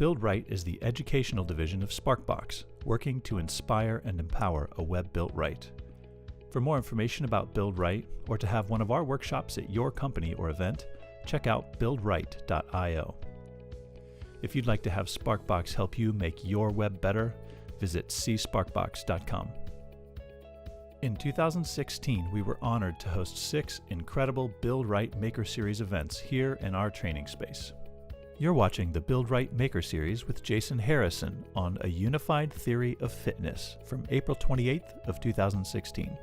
Build Right is the educational division of Sparkbox, working to inspire and empower a web built right. For more information about Build Right, or to have one of our workshops at your company or event, check out buildright.io. If you'd like to have Sparkbox help you make your web better, visit csparkbox.com. In 2016, we were honored to host 6 incredible Build Right Maker Series events here in our training space. You're watching the Build Right Maker Series with Jason Harrison on A Unified Theory of Fitness from April 28th of 2016.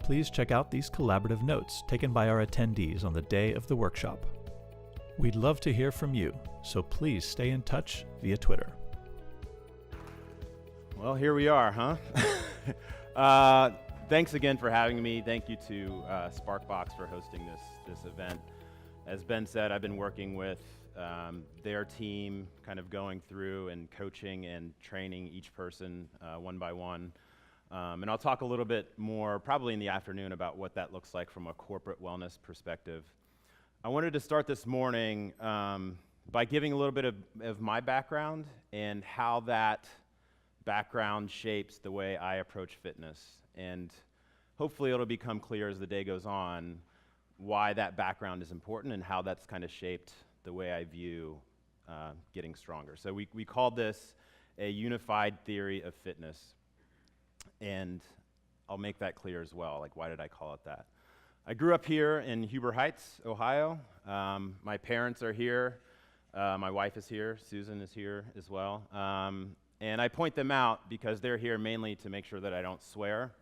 Please check out these collaborative notes taken by our attendees on the day of the workshop. We'd love to hear from you, so please stay in touch via Twitter. Well, here we are, huh? Thanks again for having me. Thank you to Sparkbox for hosting this event. As Ben said, I've been working with their team, kind of going through and coaching and training each person one by one. And I'll talk a little bit more, probably in the afternoon, about what that looks like from a corporate wellness perspective. I wanted to start this morning by giving a little bit of my background and how that background shapes the way I approach fitness. And hopefully it'll become clear as the day goes on why that background is important and how that's kind of shaped the way I view getting stronger. So we called this a unified theory of fitness. And I'll make that clear as well, like why did I call it that? I grew up here in Huber Heights, Ohio. My parents are here. My wife is here. Susan is here as well. And I point them out because they're here mainly to make sure that I don't swear,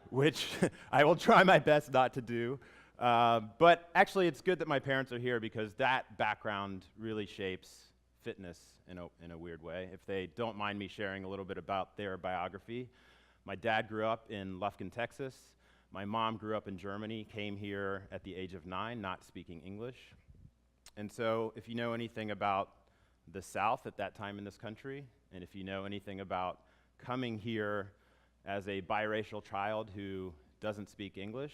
which I will try my best not to do. But actually, it's good that my parents are here because that background really shapes fitness in a weird way. If they don't mind me sharing a little bit about their biography, my dad grew up in Lufkin, Texas. My mom grew up in Germany, came here at the age of 9, not speaking English. And so if you know anything about the South at that time in this country, and if you know anything about coming here as a biracial child who doesn't speak English,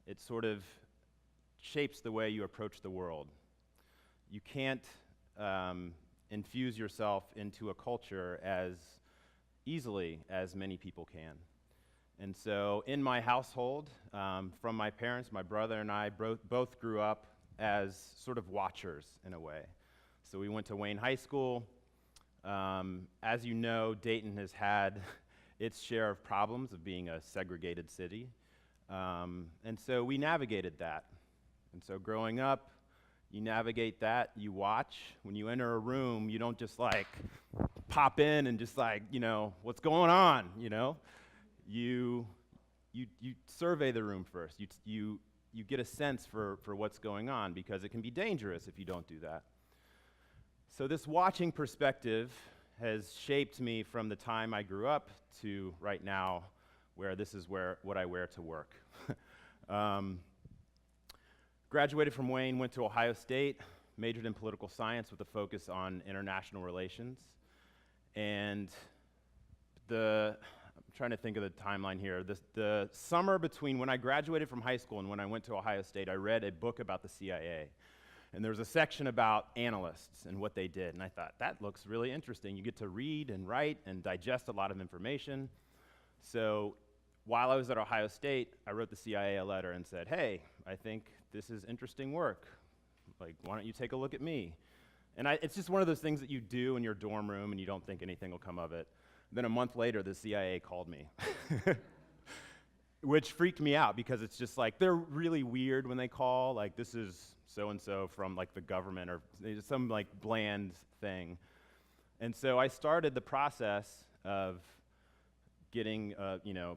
it sort of shapes the way you approach the world. You can't infuse yourself into a culture as easily as many people can. And so in my household, from my parents, my brother and I both grew up as sort of watchers in a way. So we went to Wayne High School. As you know, Dayton has had its share of problems of being a segregated city. And so we navigated that. And so growing up, you navigate that, you watch. When you enter a room, you don't just like pop in and just like, what's going on, You survey the room first. You get a sense for what's going on because it can be dangerous if you don't do that. So this watching perspective has shaped me from the time I grew up to right now, where this is what I wear to work. Graduated from Wayne, went to Ohio State, majored in political science with a focus on international relations. And I'm trying to think of the timeline here. The summer between when I graduated from high school and when I went to Ohio State, I read a book about the CIA. And there was a section about analysts and what they did. And I thought, that looks really interesting. You get to read and write and digest a lot of information. So while I was at Ohio State, I wrote the CIA a letter and said, hey, I think this is interesting work. Like, why don't you take a look at me? And it's just one of those things that you do in your dorm room and you don't think anything will come of it. Then a month later, the CIA called me, which freaked me out because it's just like, they're really weird when they call, like, this is so-and-so from like the government or some like bland thing. And so I started the process of getting,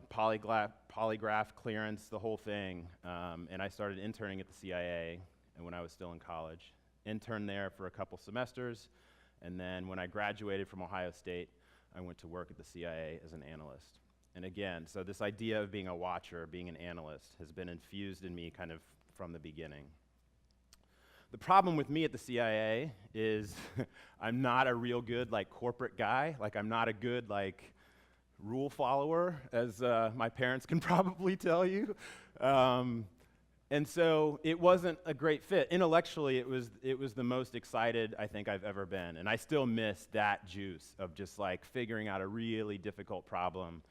polygraph clearance, the whole thing, and I started interning at the CIA when I was still in college. Interned there for a couple semesters, and then when I graduated from Ohio State, I went to work at the CIA as an analyst. And again, so this idea of being a watcher, being an analyst, has been infused in me kind of from the beginning. The problem with me at the CIA is I'm not a real good corporate guy. I'm not a good rule follower, as my parents can probably tell you. And so it wasn't a great fit. Intellectually, it was the most excited I think I've ever been. And I still miss that juice of just like figuring out a really difficult problem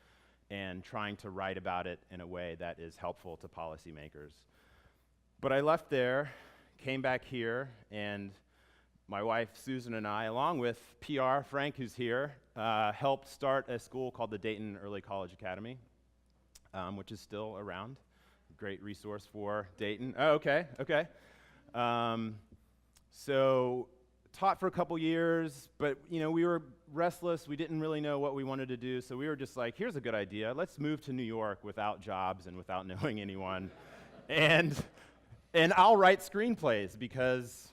and trying to write about it in a way that is helpful to policymakers. But I left there, came back here, and my wife Susan and I, along with PR Frank, who's here, helped start a school called the Dayton Early College Academy, which is still around. Great resource for Dayton. Oh, okay. So taught for a couple years, but we were restless. We didn't really know what we wanted to do, so we were just like, here's a good idea. Let's move to New York without jobs and without knowing anyone, and I'll write screenplays because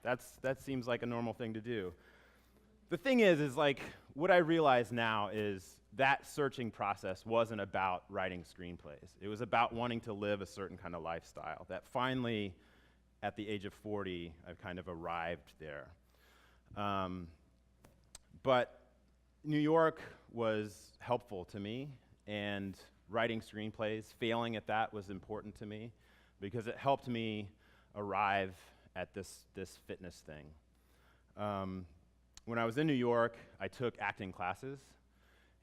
that seems like a normal thing to do. The thing is like what I realize now is that searching process wasn't about writing screenplays. It was about wanting to live a certain kind of lifestyle that finally, at the age of 40, I've kind of arrived there. But New York was helpful to me, and writing screenplays, failing at that was important to me because it helped me arrive at this fitness thing. When I was in New York, I took acting classes.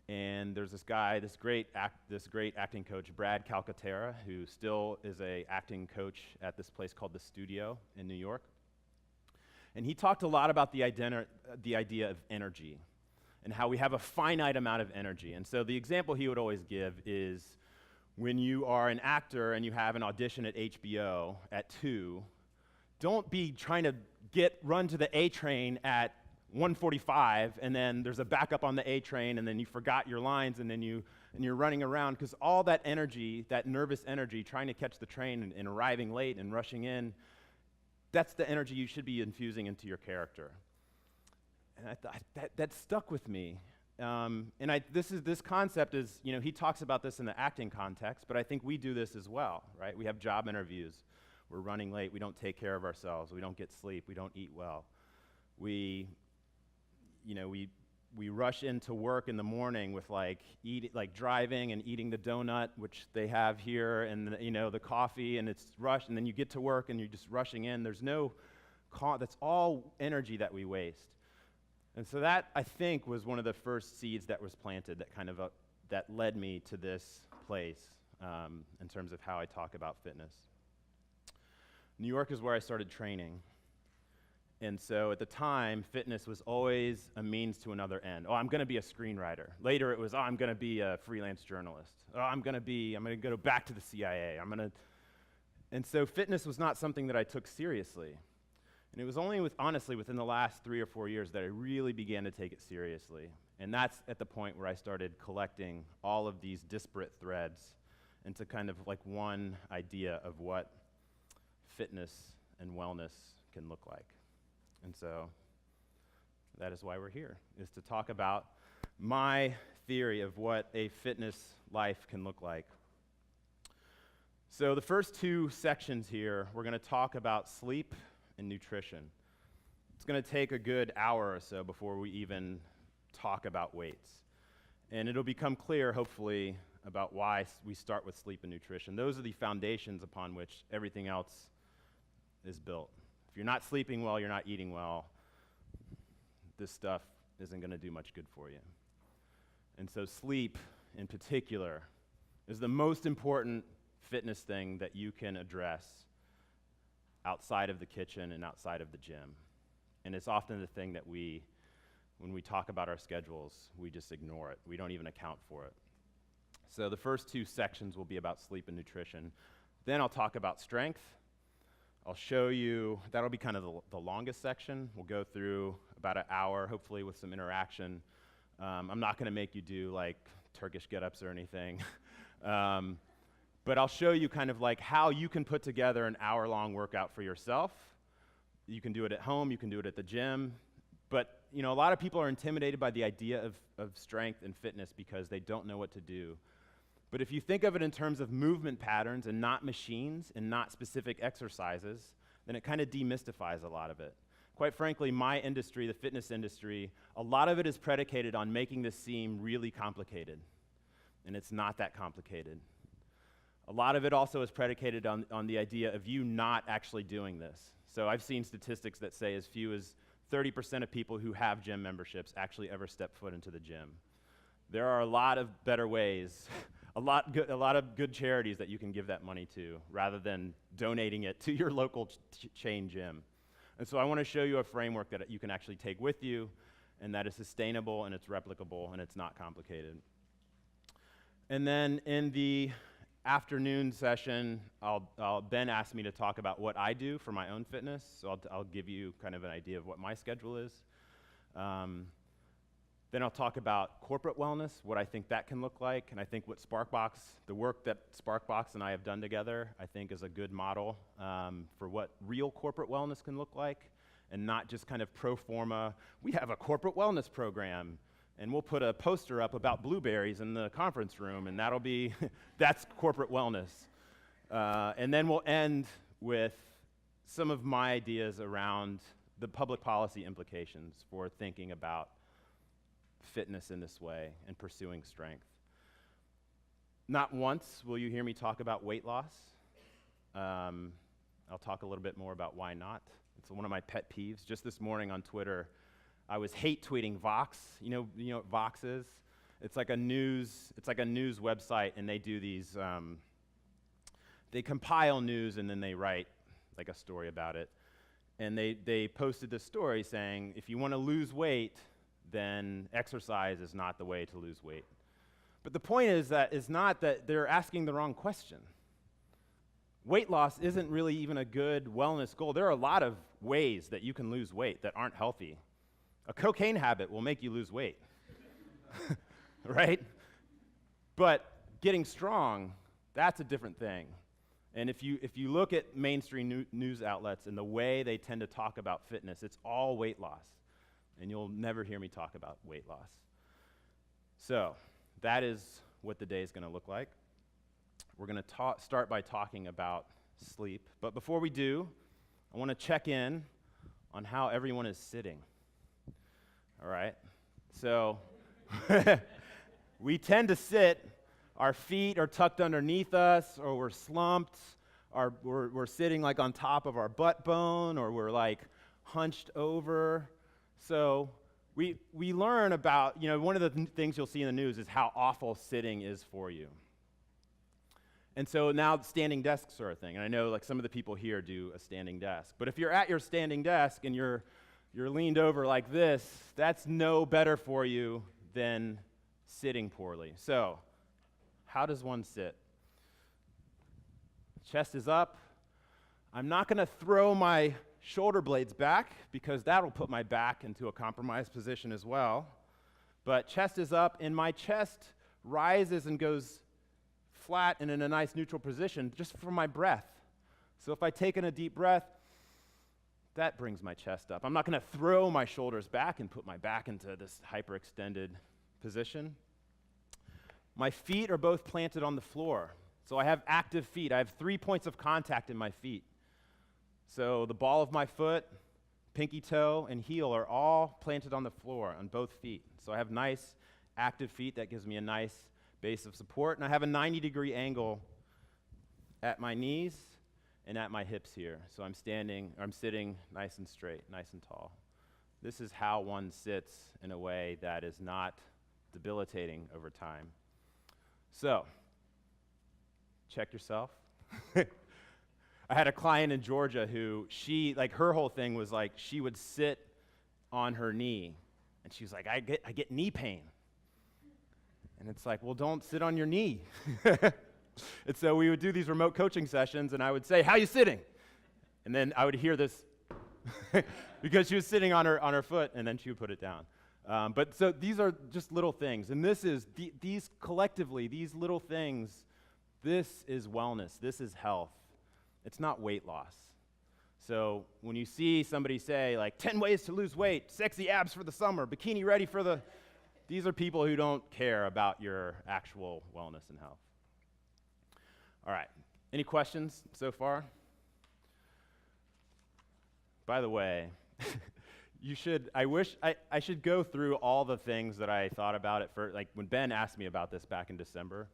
And there's this guy, this great acting coach, Brad Calcaterra, who still is an acting coach at this place called The Studio in New York. And he talked a lot about the idea of energy and how we have a finite amount of energy. And so the example he would always give is when you are an actor and you have an audition at HBO at 2, don't be trying to run to the A train at 1:45, and then there's a backup on the A train, and then you forgot your lines, and then you're running around, because all that energy, that nervous energy, trying to catch the train and arriving late and rushing in, that's the energy you should be infusing into your character. And that stuck with me. This concept is, he talks about this in the acting context, but I think we do this as well, right? We have job interviews. We're running late. We don't take care of ourselves. We don't get sleep. We don't eat well. We rush into work in the morning with driving and eating the donut, which they have here, and the coffee, and it's rushed, and then you get to work and you're just rushing in. There's that's all energy that we waste. And so that, I think, was one of the first seeds that was planted that led me to this place in terms of how I talk about fitness. New York is where I started training. And so at the time, fitness was always a means to another end. Oh, I'm going to be a screenwriter. Later it was, I'm going to be a freelance journalist. Oh, I'm going to go back to the CIA. And so fitness was not something that I took seriously. And it was only honestly within the last 3 or 4 years that I really began to take it seriously. And that's at the point where I started collecting all of these disparate threads into kind of like one idea of what fitness and wellness can look like. And so that is why we're here, is to talk about my theory of what a fitness life can look like. So the first 2 sections here, we're going to talk about sleep and nutrition. It's going to take a good hour or so before we even talk about weights. And it'll become clear, hopefully, about why we start with sleep and nutrition. Those are the foundations upon which everything else is built. If you're not sleeping well, you're not eating well, this stuff isn't going to do much good for you. And so sleep, in particular, is the most important fitness thing that you can address outside of the kitchen and outside of the gym. And it's often the thing that when we talk about our schedules, we just ignore it. We don't even account for it. So the first 2 sections will be about sleep and nutrition. Then I'll talk about strength. I'll show you, that'll be kind of the longest section. We'll go through about an hour, hopefully with some interaction. I'm not going to make you do like Turkish get-ups or anything. But I'll show you kind of like how you can put together an hour-long workout for yourself. You can do it at home, you can do it at the gym. But a lot of people are intimidated by the idea of strength and fitness because they don't know what to do. But if you think of it in terms of movement patterns and not machines and not specific exercises, then it kind of demystifies a lot of it. Quite frankly, my industry, the fitness industry, a lot of it is predicated on making this seem really complicated. And it's not that complicated. A lot of it also is predicated on the idea of you not actually doing this. So I've seen statistics that say as few as 30% of people who have gym memberships actually ever step foot into the gym. There are a lot of better ways, a lot of good charities that you can give that money to rather than donating it to your local chain gym. And so I want to show you a framework that you can actually take with you and that is sustainable and it's replicable and it's not complicated. And then in the afternoon session, Ben asked me to talk about what I do for my own fitness, so I'll give you kind of an idea of what my schedule is. Then I'll talk about corporate wellness, what I think that can look like, and I think what Sparkbox, the work that Sparkbox and I have done together, I think is a good model for what real corporate wellness can look like, and not just kind of pro forma, we have a corporate wellness program, and we'll put a poster up about blueberries in the conference room, and that'll be, that's corporate wellness. And then we'll end with some of my ideas around the public policy implications for thinking about fitness in this way and pursuing strength. Not once will you hear me talk about weight loss. I'll talk a little bit more about why not. It's one of my pet peeves. Just this morning on Twitter, I was hate tweeting Vox. You know what Vox is? It's like a news website, and they do these, they compile news and then they write like a story about it. And they posted this story saying, if you want to lose weight, then exercise is not the way to lose weight. But the point is not that they're asking the wrong question. Weight loss isn't really even a good wellness goal. There are a lot of ways that you can lose weight that aren't healthy. A cocaine habit will make you lose weight, right? But getting strong, that's a different thing. And if you look at mainstream news outlets and the way they tend to talk about fitness, it's all weight loss. And you'll never hear me talk about weight loss. So that is what the day is going to look like. We're going to start by talking about sleep. But before we do, I want to check in on how everyone is sitting. All right? So we tend to sit, our feet are tucked underneath us, or we're slumped, or we're sitting like on top of our butt bone, or we're like hunched over. So we learn about, one of the things you'll see in the news is how awful sitting is for you. And so now standing desks are a thing. And I know like some of the people here do a standing desk. But if you're at your standing desk and you're leaned over like this, that's no better for you than sitting poorly. So how does one sit? Chest is up. I'm not going to throw my shoulder blades back because that'll put my back into a compromised position as well. But chest is up, and my chest rises and goes flat and in a nice neutral position just from my breath. So if I take in a deep breath, that brings my chest up. I'm not going to throw my shoulders back and put my back into this hyperextended position. My feet are both planted on the floor. So I have active feet. I have 3 points of contact in my feet. So the ball of my foot, pinky toe, and heel are all planted on the floor on both feet. So I have nice active feet. That gives me a nice base of support. And I have a 90-degree angle at my knees and at my hips here. So I'm sitting nice and straight, nice and tall. This is how one sits in a way that is not debilitating over time. So, check yourself. I had a client in Georgia who her whole thing was like she would sit on her knee, and she was like, I get knee pain. And it's like, well, don't sit on your knee. And so we would do these remote coaching sessions, and I would say, how you sitting? And then I would hear this because she was sitting on her foot, and then she would put it down. But so these are just little things, and this is these collectively, these little things. This is wellness. This is health. It's not weight loss. So when you see somebody say like 10 ways to lose weight, sexy abs for the summer, bikini ready for the, these are people who don't care about your actual wellness and health. All right. Any questions so far? By the way, I should go through all the things that I thought about at first, like when Ben asked me about this back in December,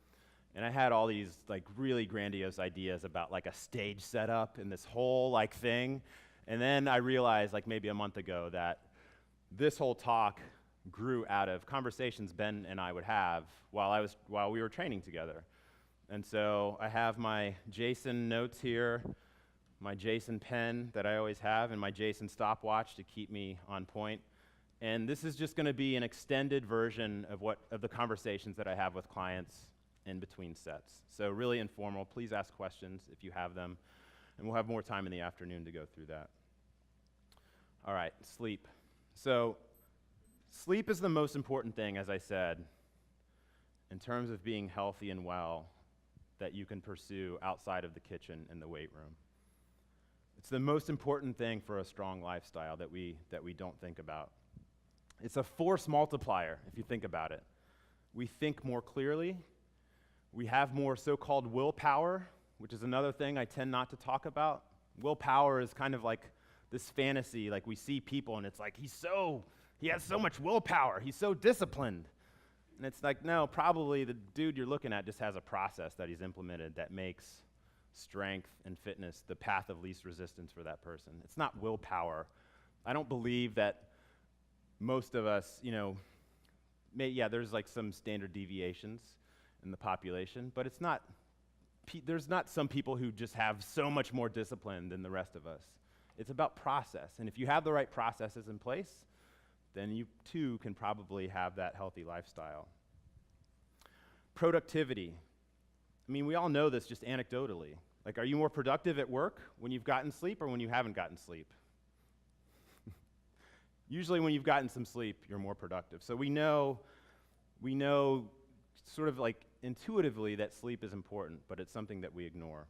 And I had all these like really grandiose ideas about like a stage setup and this whole like thing. And then I realized like maybe a month ago that this whole talk grew out of conversations Ben and I would have while we were training together. And so I have my Jason notes here, my Jason pen that I always have, and my Jason stopwatch to keep me on point. And this is just going to be an extended version of the conversations that I have with clients in between sets. So really informal. Please ask questions if you have them, and we'll have more time in the afternoon to go through that. All right, sleep. So sleep is the most important thing, as I said, in terms of being healthy and well that you can pursue outside of the kitchen and the weight room. It's the most important thing for a strong lifestyle that we don't think about. It's a force multiplier, if you think about it. We think more clearly. We have more so-called willpower, which is another thing I tend not to talk about. Willpower is kind of like this fantasy, like we see people and it's like, he has so much willpower, he's so disciplined. And it's like, no, probably the dude you're looking at just has a process that he's implemented that makes strength and fitness the path of least resistance for that person. It's not willpower. I don't believe that most of us, there's like some standard deviations in the population, but it's not, there's not some people who just have so much more discipline than the rest of us. It's about process, and if you have the right processes in place, then you too can probably have that healthy lifestyle. Productivity. I mean, we all know this just anecdotally. Like, are you more productive at work when you've gotten sleep or when you haven't gotten sleep? Usually when you've gotten some sleep, you're more productive. So we know sort of like intuitively that sleep is important, but it's something that we ignore.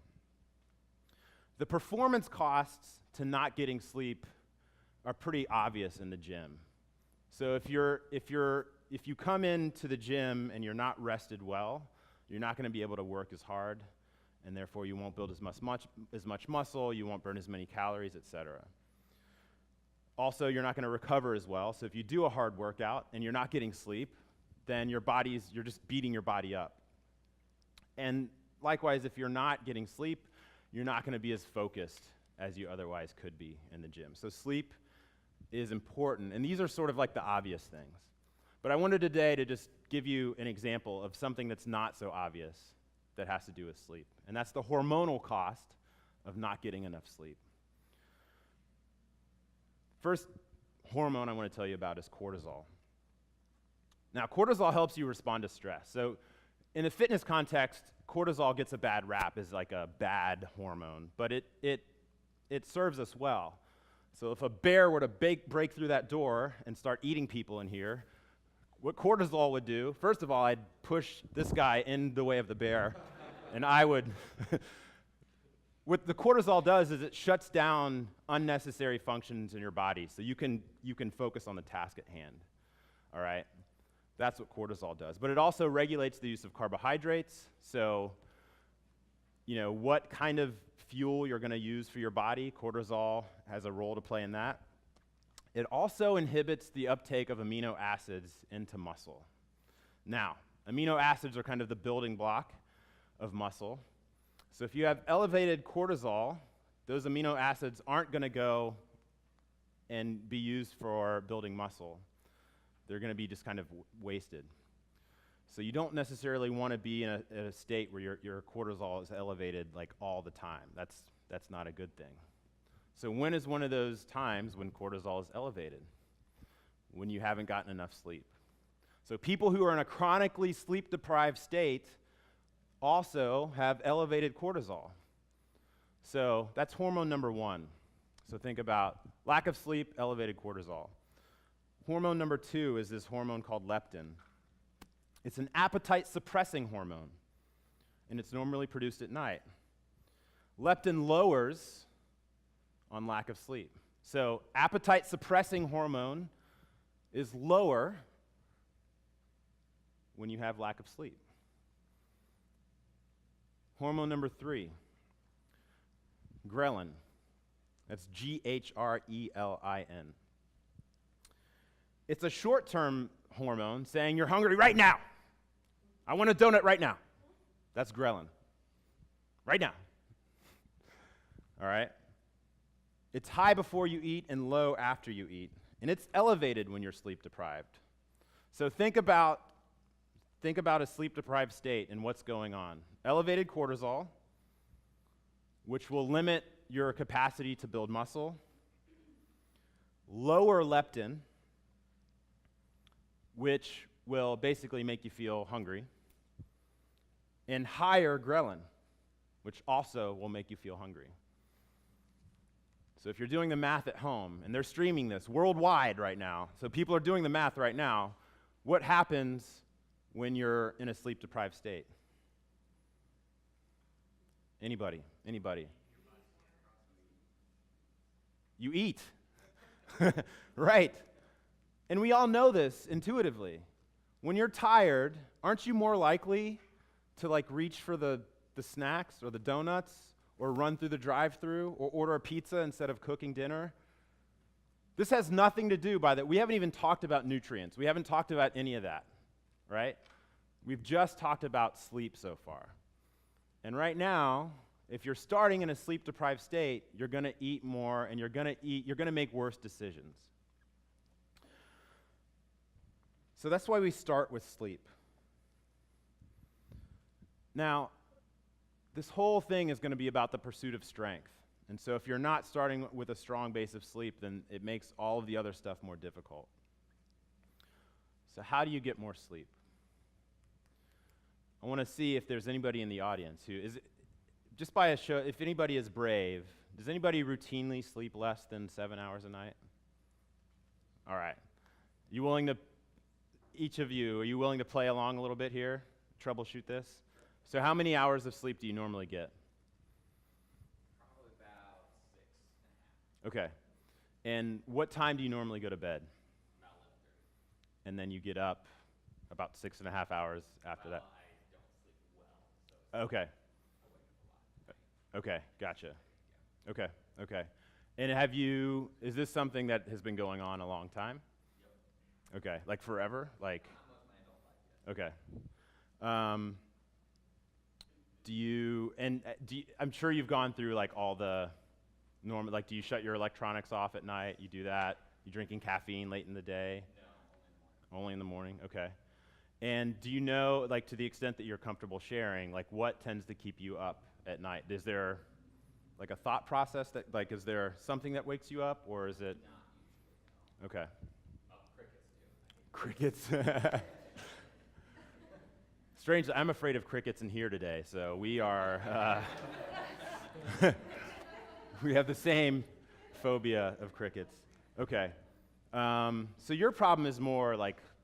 The performance costs to not getting sleep are pretty obvious in the gym. So if you come into the gym and you're not rested well, you're not going to be able to work as hard, and therefore you won't build as much muscle, you won't burn as many calories, etc. Also, you're not going to recover as well. So if you do a hard workout and you're not getting sleep, then you're just beating your body up. And likewise, if you're not getting sleep, you're not going to be as focused as you otherwise could be in the gym. So sleep is important, and these are sort of like the obvious things. But I wanted today to just give you an example of something that's not so obvious that has to do with sleep, and that's the hormonal cost of not getting enough sleep. First hormone I want to tell you about is cortisol. Now, cortisol helps you respond to stress. So in a fitness context, cortisol gets a bad rap as like a bad hormone, but it serves us well. So if a bear were to break through that door and start eating people in here, what cortisol would do, first of all, I'd push this guy in the way of the bear, and I would, what the cortisol does is it shuts down unnecessary functions in your body, so you can focus on the task at hand, all right? That's what cortisol does. But it also regulates the use of carbohydrates, so what kind of fuel you're going to use for your body, cortisol has a role to play in that. It also inhibits the uptake of amino acids into muscle. Now, amino acids are kind of the building block of muscle. So if you have elevated cortisol, those amino acids aren't going to go and be used for building muscle. They're going to be just kind of wasted. So you don't necessarily want to be in a state where your cortisol is elevated like all the time. That's not a good thing. So when is one of those times when cortisol is elevated? When you haven't gotten enough sleep. So people who are in a chronically sleep-deprived state also have elevated cortisol. So that's hormone number one. So think about lack of sleep, elevated cortisol. Hormone number two is this hormone called leptin. It's an appetite-suppressing hormone, and it's normally produced at night. Leptin lowers on lack of sleep. So appetite-suppressing hormone is lower when you have lack of sleep. Hormone number three, Ghrelin. That's Ghrelin. It's a short-term hormone saying you're hungry right now. I want a donut right now. That's ghrelin. Right now. All right? It's high before you eat and low after you eat. And it's elevated when you're sleep deprived. So think about a sleep deprived state and what's going on. Elevated cortisol, which will limit your capacity to build muscle. Lower leptin, which will basically make you feel hungry. And higher ghrelin, which also will make you feel hungry. So if you're doing the math at home, and they're streaming this worldwide right now, so people are doing the math right now, what happens when you're in a sleep-deprived state? Anybody? You eat. Right. And we all know this intuitively. When you're tired, aren't you more likely to reach for the snacks or the donuts or run through the drive-thru or order a pizza instead of cooking dinner? This has nothing to do by that. We haven't even talked about nutrients. We haven't talked about any of that, right? We've just talked about sleep so far. And right now, if you're starting in a sleep-deprived state, you're going to eat more and you're going to make worse decisions. So that's why we start with sleep. Now, this whole thing is going to be about the pursuit of strength. And so if you're not starting with a strong base of sleep, then it makes all of the other stuff more difficult. So how do you get more sleep? I want to see if there's anybody in the audience who is, just by a show, if anybody is brave, does anybody routinely sleep less than 7 hours a night? All right. You willing to, each of you, are you willing to play along a little bit here? Troubleshoot this? So how many hours of sleep do you normally get? Probably about 6.5. Okay. And what time do you normally go to bed? About 11:30. And then you get up about 6.5 hours after that? I don't sleep well, so Okay. I wake up a lot. Okay, gotcha. Okay. And is this something that has been going on a long time? Yep. Okay, like forever? Like, Not most of my adult life yet. okay. I'm sure you've gone through all the normal, do you shut your electronics off at night? You do that? You drinking caffeine late in the day? No, Only in the morning, okay. And do you know, to the extent that you're comfortable sharing, what tends to keep you up at night? Is there, a thought process that, is there something that wakes you up, or is it? not usually, no. Okay. Crickets do. Crickets. Strange, I'm afraid of crickets in here today, so we are, we have the same phobia of crickets. Okay. So your problem is more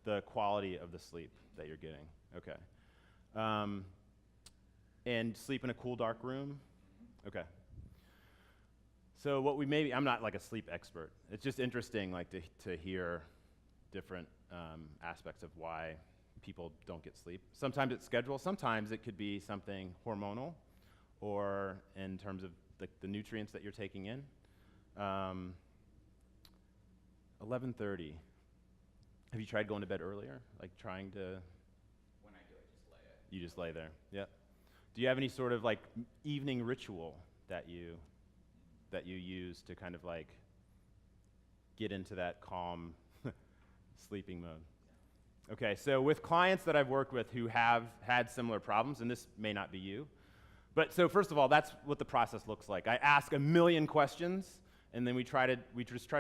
the quality of the sleep that you're getting. Okay. And sleep in a cool, dark room? Okay. So what I'm not a sleep expert. It's just interesting to hear different aspects of why people don't get sleep. Sometimes it's schedule. Sometimes it could be something hormonal or in terms of the nutrients that you're taking in. 11:30. Have you tried going to bed earlier? Trying to? When I do, I just lay it. You just lay there. Yep. Do you have any sort of evening ritual that you use to kind of get into that calm sleeping mode? Okay, so with clients that I've worked with who have had similar problems, and this may not be you, but so first of all, that's what the process looks like. I ask a million questions, and then we just try to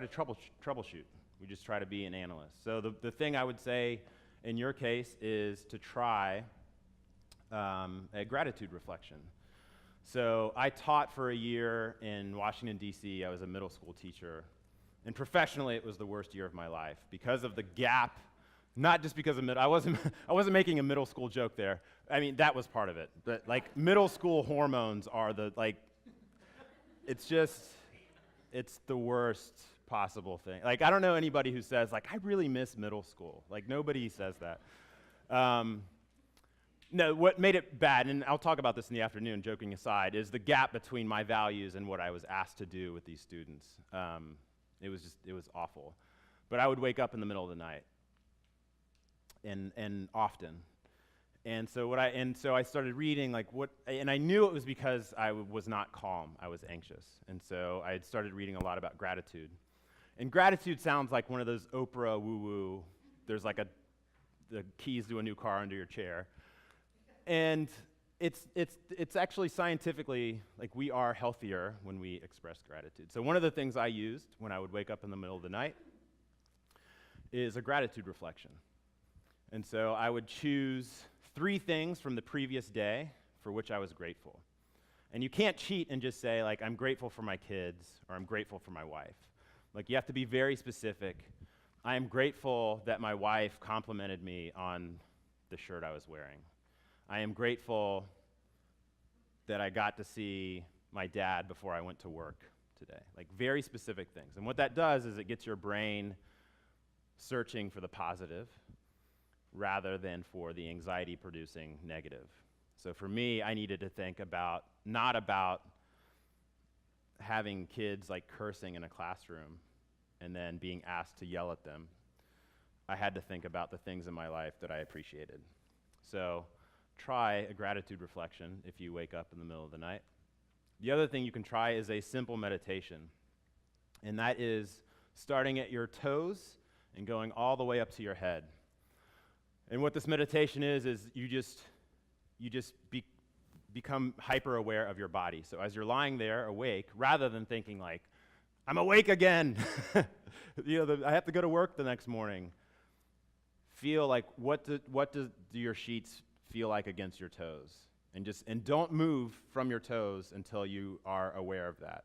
troubleshoot. We just try to be an analyst. So the thing I would say in your case is to try a gratitude reflection. So I taught for a year in Washington, D.C. I was a middle school teacher, and professionally it was the worst year of my life because of the gap. Not just because of I wasn't making a middle school joke there. I mean, that was part of it. But middle school hormones are it's the worst possible thing. I don't know anybody who says I really miss middle school. Nobody says that. No, what made it bad, and I'll talk about this in the afternoon, joking aside, is the gap between my values and what I was asked to do with these students. It was awful. But I would wake up in the middle of the night. And often. And so I started reading and I knew it was because I was not calm. I was anxious. And so I had started reading a lot about gratitude. And gratitude sounds like one of those Oprah woo-woo. There's like the keys to a new car under your chair. And it's actually scientifically, like, we are healthier when we express gratitude. So one of the things I used when I would wake up in the middle of the night is a gratitude reflection. And so I would choose 3 things from the previous day for which I was grateful. And you can't cheat and just say, like, I'm grateful for my kids or I'm grateful for my wife. Like, you have to be very specific. I am grateful that my wife complimented me on the shirt I was wearing. I am grateful that I got to see my dad before I went to work today. Like, very specific things. And what that does is it gets your brain searching for the positive rather than for the anxiety-producing negative. So for me, I needed to think about, not about having kids like cursing in a classroom and then being asked to yell at them. I had to think about the things in my life that I appreciated. So try a gratitude reflection if you wake up in the middle of the night. The other thing you can try is a simple meditation, and that is starting at your toes and going all the way up to your head. And what this meditation is you just become hyper aware of your body. So as you're lying there awake, rather than thinking like, I'm awake again, I have to go to work the next morning, feel like, what do your sheets feel like against your toes? And don't move from your toes until you are aware of that.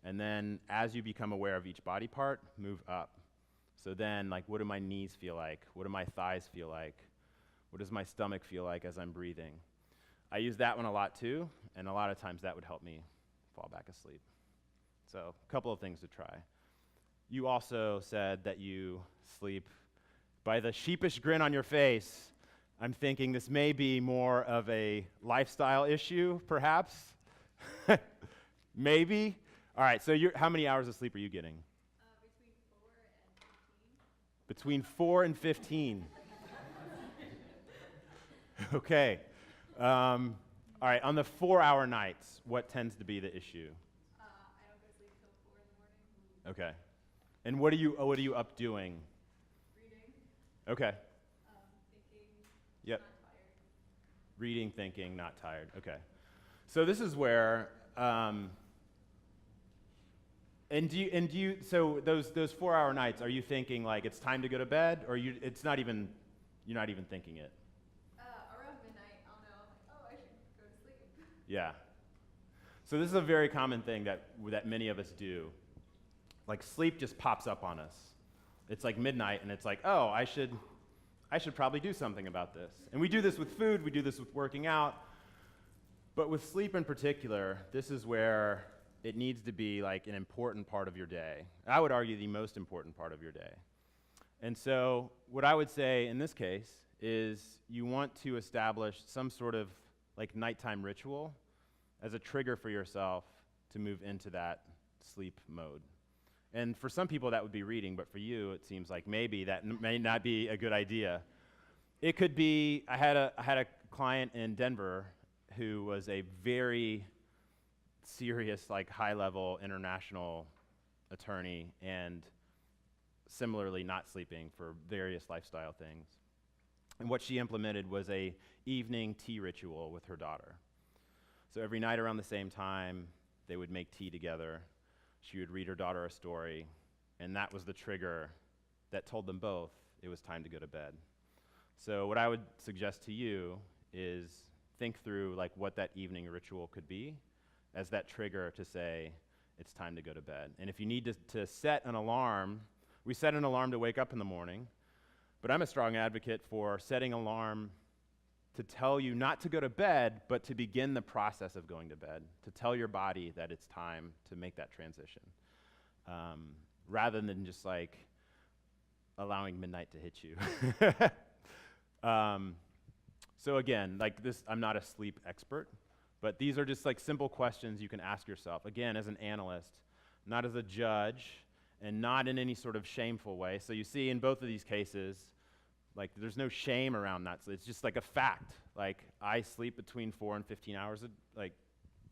And then as you become aware of each body part, move up. So then, like, what do my knees feel like? What do my thighs feel like? What does my stomach feel like as I'm breathing? I use that one a lot too, and a lot of times that would help me fall back asleep. So a couple of things to try. You also said that you sleep. By the sheepish grin on your face, I'm thinking this may be more of a lifestyle issue, perhaps. Maybe. All right, so how many hours of sleep are you getting? Between 4 and 15. Okay. All right, on the 4-hour nights, what tends to be the issue? I don't go to sleep till 4 in the morning. Okay. And what are you up doing? Reading. Okay. Thinking. Yep. Not tired. Reading, thinking, not tired. Okay. So this is where, so those 4-hour nights, are you thinking like it's time to go to bed, or you're not even thinking it? Around midnight, I'll know, I should go to sleep. Yeah. So this is a very common thing that many of us do. Like, sleep just pops up on us. It's like midnight, and it's like, oh, I should probably do something about this. And we do this with food, we do this with working out, but with sleep in particular, this is where it needs to be like an important part of your day. I would argue the most important part of your day. And so what I would say in this case is you want to establish some sort of like nighttime ritual as a trigger for yourself to move into that sleep mode. And for some people that would be reading, but for you it seems like maybe that may not be a good idea. It could be, I had a client in Denver who was a very serious, like high-level international attorney, and similarly not sleeping for various lifestyle things. And what she implemented was a evening tea ritual with her daughter. So every night around the same time, they would make tea together. She would read her daughter a story, and that was the trigger that told them both it was time to go to bed. So what I would suggest to you is think through like what that evening ritual could be as that trigger to say it's time to go to bed. And if you need to set an alarm, we set an alarm to wake up in the morning, but I'm a strong advocate for setting an alarm to tell you not to go to bed, but to begin the process of going to bed, to tell your body that it's time to make that transition, rather than just like allowing midnight to hit you. So again, like this, I'm not a sleep expert, but these are just like simple questions you can ask yourself, again, as an analyst, not as a judge, and not in any sort of shameful way. So you see in both of these cases, Like, there's no shame around that. So it's just like a fact. Like, I sleep between 4 and 15 hours,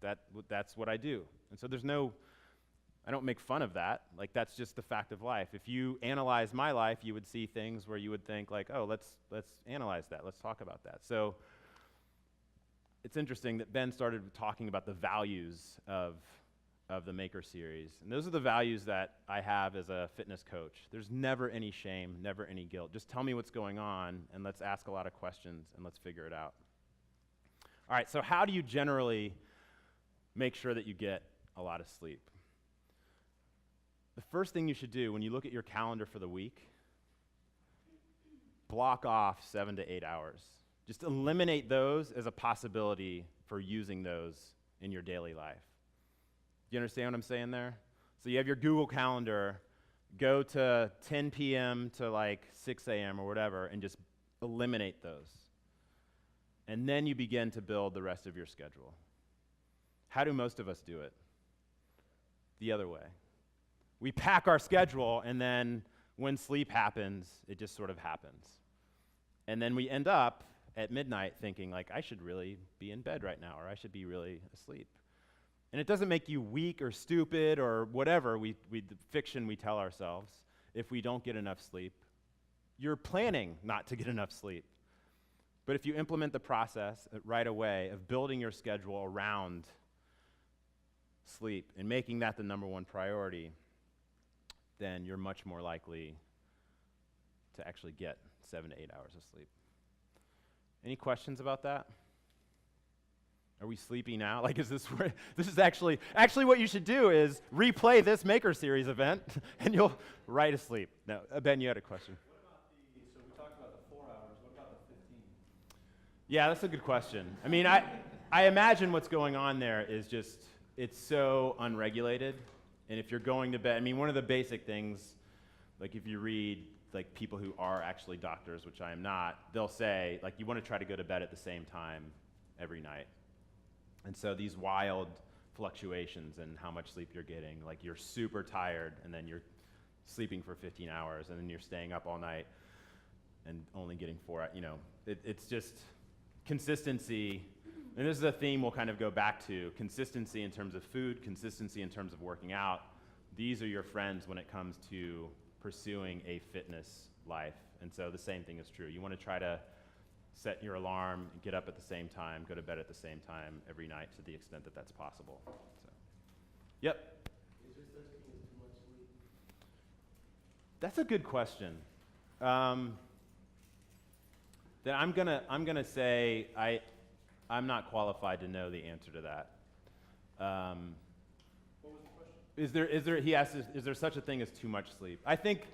that's what I do. And so I don't make fun of that. Like, that's just the fact of life. If you analyze my life, you would see things where you would think like, oh, let's analyze that. Let's talk about that. So it's interesting that Ben started talking about the values of the Maker series. And those are the values that I have as a fitness coach. There's never any shame, never any guilt. Just tell me what's going on, and let's ask a lot of questions, and let's figure it out. All right, so how do you generally make sure that you get a lot of sleep? The first thing you should do when you look at your calendar for the week, block off 7 to 8 hours. Just eliminate those as a possibility for using those in your daily life. Do you understand what I'm saying there? So you have your Google Calendar, go to 10 p.m. to like 6 a.m. or whatever, and just eliminate those. And then you begin to build the rest of your schedule. How do most of us do it? The other way. We pack our schedule, and then when sleep happens, it just sort of happens. And then we end up at midnight thinking, like, I should really be in bed right now, or I should be really asleep. And it doesn't make you weak or stupid or whatever the fiction we tell ourselves if we don't get enough sleep. You're planning not to get enough sleep. But if you implement the process right away of building your schedule around sleep and making that the number one priority, then you're much more likely to actually get 7 to 8 hours of sleep. Any questions about that? Are we sleepy now? Like, is this where, this is actually what you should do is replay this Maker Series event, and you'll right asleep. No, Ben, you had a question. What about so we talked about the 4 hours, what about the 15? Yeah, that's a good question. I mean, I imagine what's going on there is just, it's so unregulated, and if you're going to bed, I mean, one of the basic things, like if you read, like people who are actually doctors, which I am not, they'll say, like, you want to try to go to bed at the same time every night. And so these wild fluctuations in how much sleep you're getting, like you're super tired and then you're sleeping for 15 hours and then you're staying up all night and only getting 4 hours, it's just consistency. And this is a theme we'll kind of go back to, consistency in terms of food, consistency in terms of working out. These are your friends when it comes to pursuing a fitness life. And so the same thing is true. You want to try to set your alarm, get up at the same time, go to bed at the same time every night to the extent that that's possible. So, yep. Is there such thing as too much sleep? That's a good question. Then I'm gonna say I'm not qualified to know the answer to that. What was the question? Is there? He asked, is there such a thing as too much sleep? I think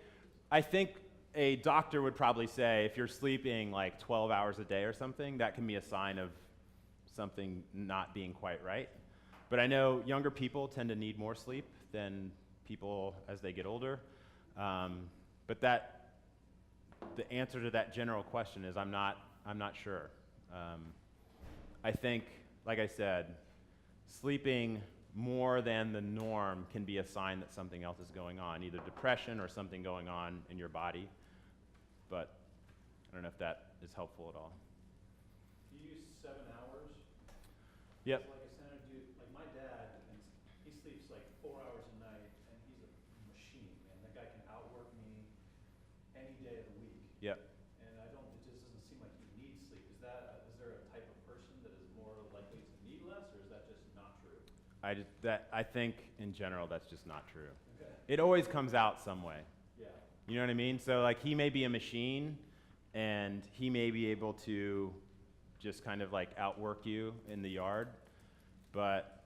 a doctor would probably say if you're sleeping like 12 hours a day or something, that can be a sign of something not being quite right. But I know younger people tend to need more sleep than people as they get older. But the answer to that general question is I'm not sure. I think, like I said, sleeping more than the norm can be a sign that something else is going on, either depression or something going on in your body. But I don't know if that is helpful at all. You use 7 hours? Yep. So like a center dude, like my dad, he sleeps like 4 hours a night, and he's a machine, man. That guy can outwork me any day of the week. Yep. And it just doesn't seem like he needs sleep. Is there a type of person that is more likely to need less, or is that just not true? I think in general that's just not true. Okay. It always comes out some way. Yeah. You know what I mean? So like he may be a machine and he may be able to just kind of like outwork you in the yard, but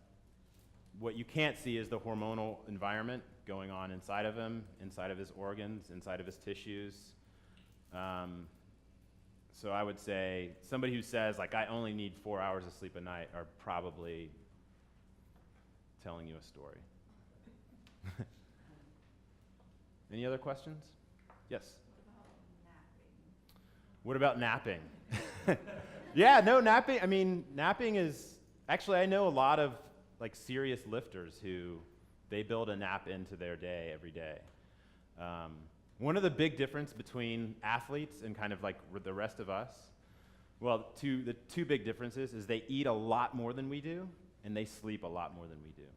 what you can't see is the hormonal environment going on inside of him, inside of his organs, inside of his tissues. So I would say somebody who says like I only need 4 hours of sleep a night are probably telling you a story. Any other questions? Yes? What about napping? Yeah, no, napping, I mean, napping is, actually I know a lot of like serious lifters who they build a nap into their day every day. One of the big difference between athletes and kind of like the rest of us, well, the two big differences is they eat a lot more than we do, and they sleep a lot more than we do.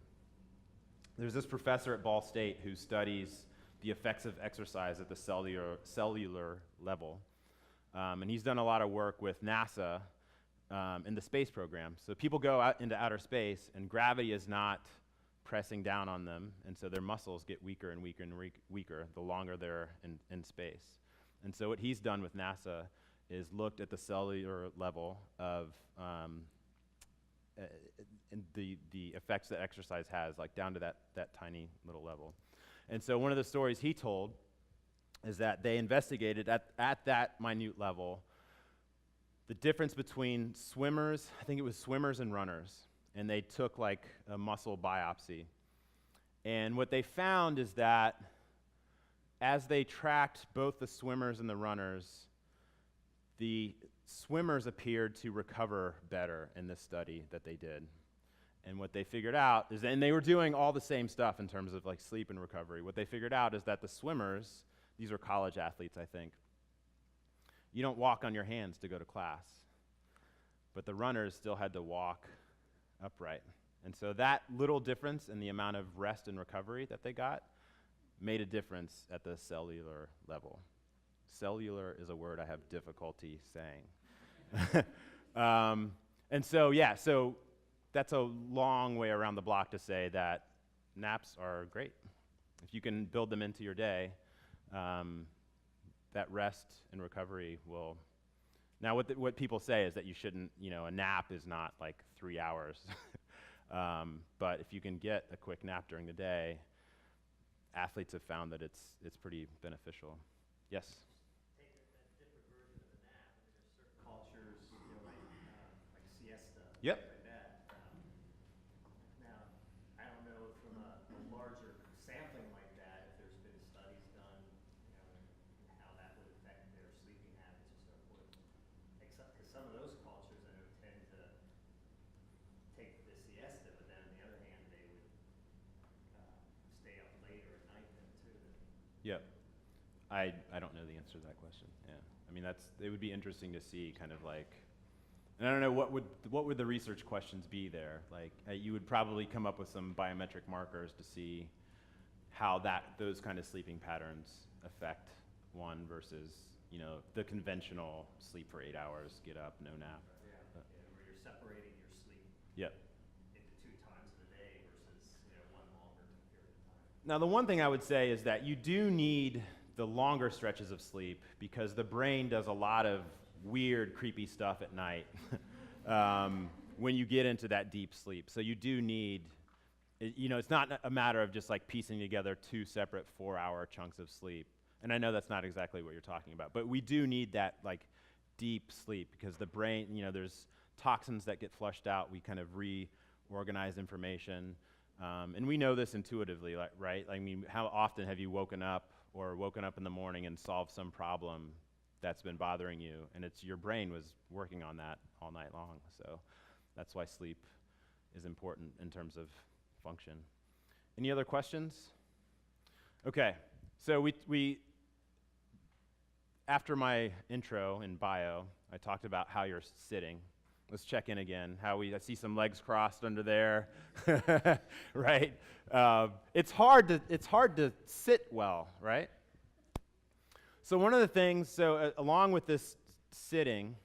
There's this professor at Ball State who studies the effects of exercise at the cellular level, and he's done a lot of work with NASA in the space program. So people go out into outer space, and gravity is not pressing down on them, and so their muscles get weaker and weaker and weaker the longer they're in space. And so what he's done with NASA is looked at the cellular level of the effects that exercise has, like down to that tiny little level. And so one of the stories he told is that they investigated at that minute level the difference between swimmers, I think it was swimmers and runners, and they took like a muscle biopsy. And what they found is that as they tracked both the swimmers and the runners, the swimmers appeared to recover better in this study that they did. And what they figured out is, and they were doing all the same stuff in terms of like sleep and recovery. What they figured out is that the swimmers, these are college athletes, I think, you don't walk on your hands to go to class. But the runners still had to walk upright. And so that little difference in the amount of rest and recovery that they got made a difference at the cellular level. Cellular is a word I have difficulty saying. And so, yeah, so that's a long way around the block to say that naps are great. If you can build them into your day, that rest and recovery will. Now, what people say is that you shouldn't, a nap is not like 3 hours. But if you can get a quick nap during the day, athletes have found that it's pretty beneficial. Yes? Take a different version of a nap. There's certain cultures, like siesta. Yep. Like that. Now, I don't know from a larger sampling like that if there's been studies done, and how that would affect their sleeping habits or so forth. Except because some of those cultures I know tend to take the siesta, but then on the other hand, they would stay up later at night then too. Yep. I don't know the answer to that question. Yeah. I mean, it would be interesting to see kind of like, and I don't know what would the research questions be there. Like you would probably come up with some biometric markers to see how those kind of sleeping patterns affect one versus, the conventional sleep for 8 hours, get up, no nap. Yeah, where you're separating your sleep Yep. into 2 times in a day versus one longer period of time. Now, the one thing I would say is that you do need the longer stretches of sleep because the brain does a lot of weird, creepy stuff at night when you get into that deep sleep. So you do need, it's not a matter of just like piecing together 2 separate 4-hour chunks of sleep. And I know that's not exactly what you're talking about, but we do need that like deep sleep because the brain, there's toxins that get flushed out. We kind of reorganize information. And we know this intuitively, right? I mean, how often have you woken up in the morning and solved some problem that's been bothering you, and it's your brain was working on that all night long. So that's why sleep is important in terms of function. Any other questions? Okay, so we after my intro and bio, I talked about how you're sitting. Let's check in again. I see some legs crossed under there, right? It's hard to sit well, right? So one of the things, along with this sitting,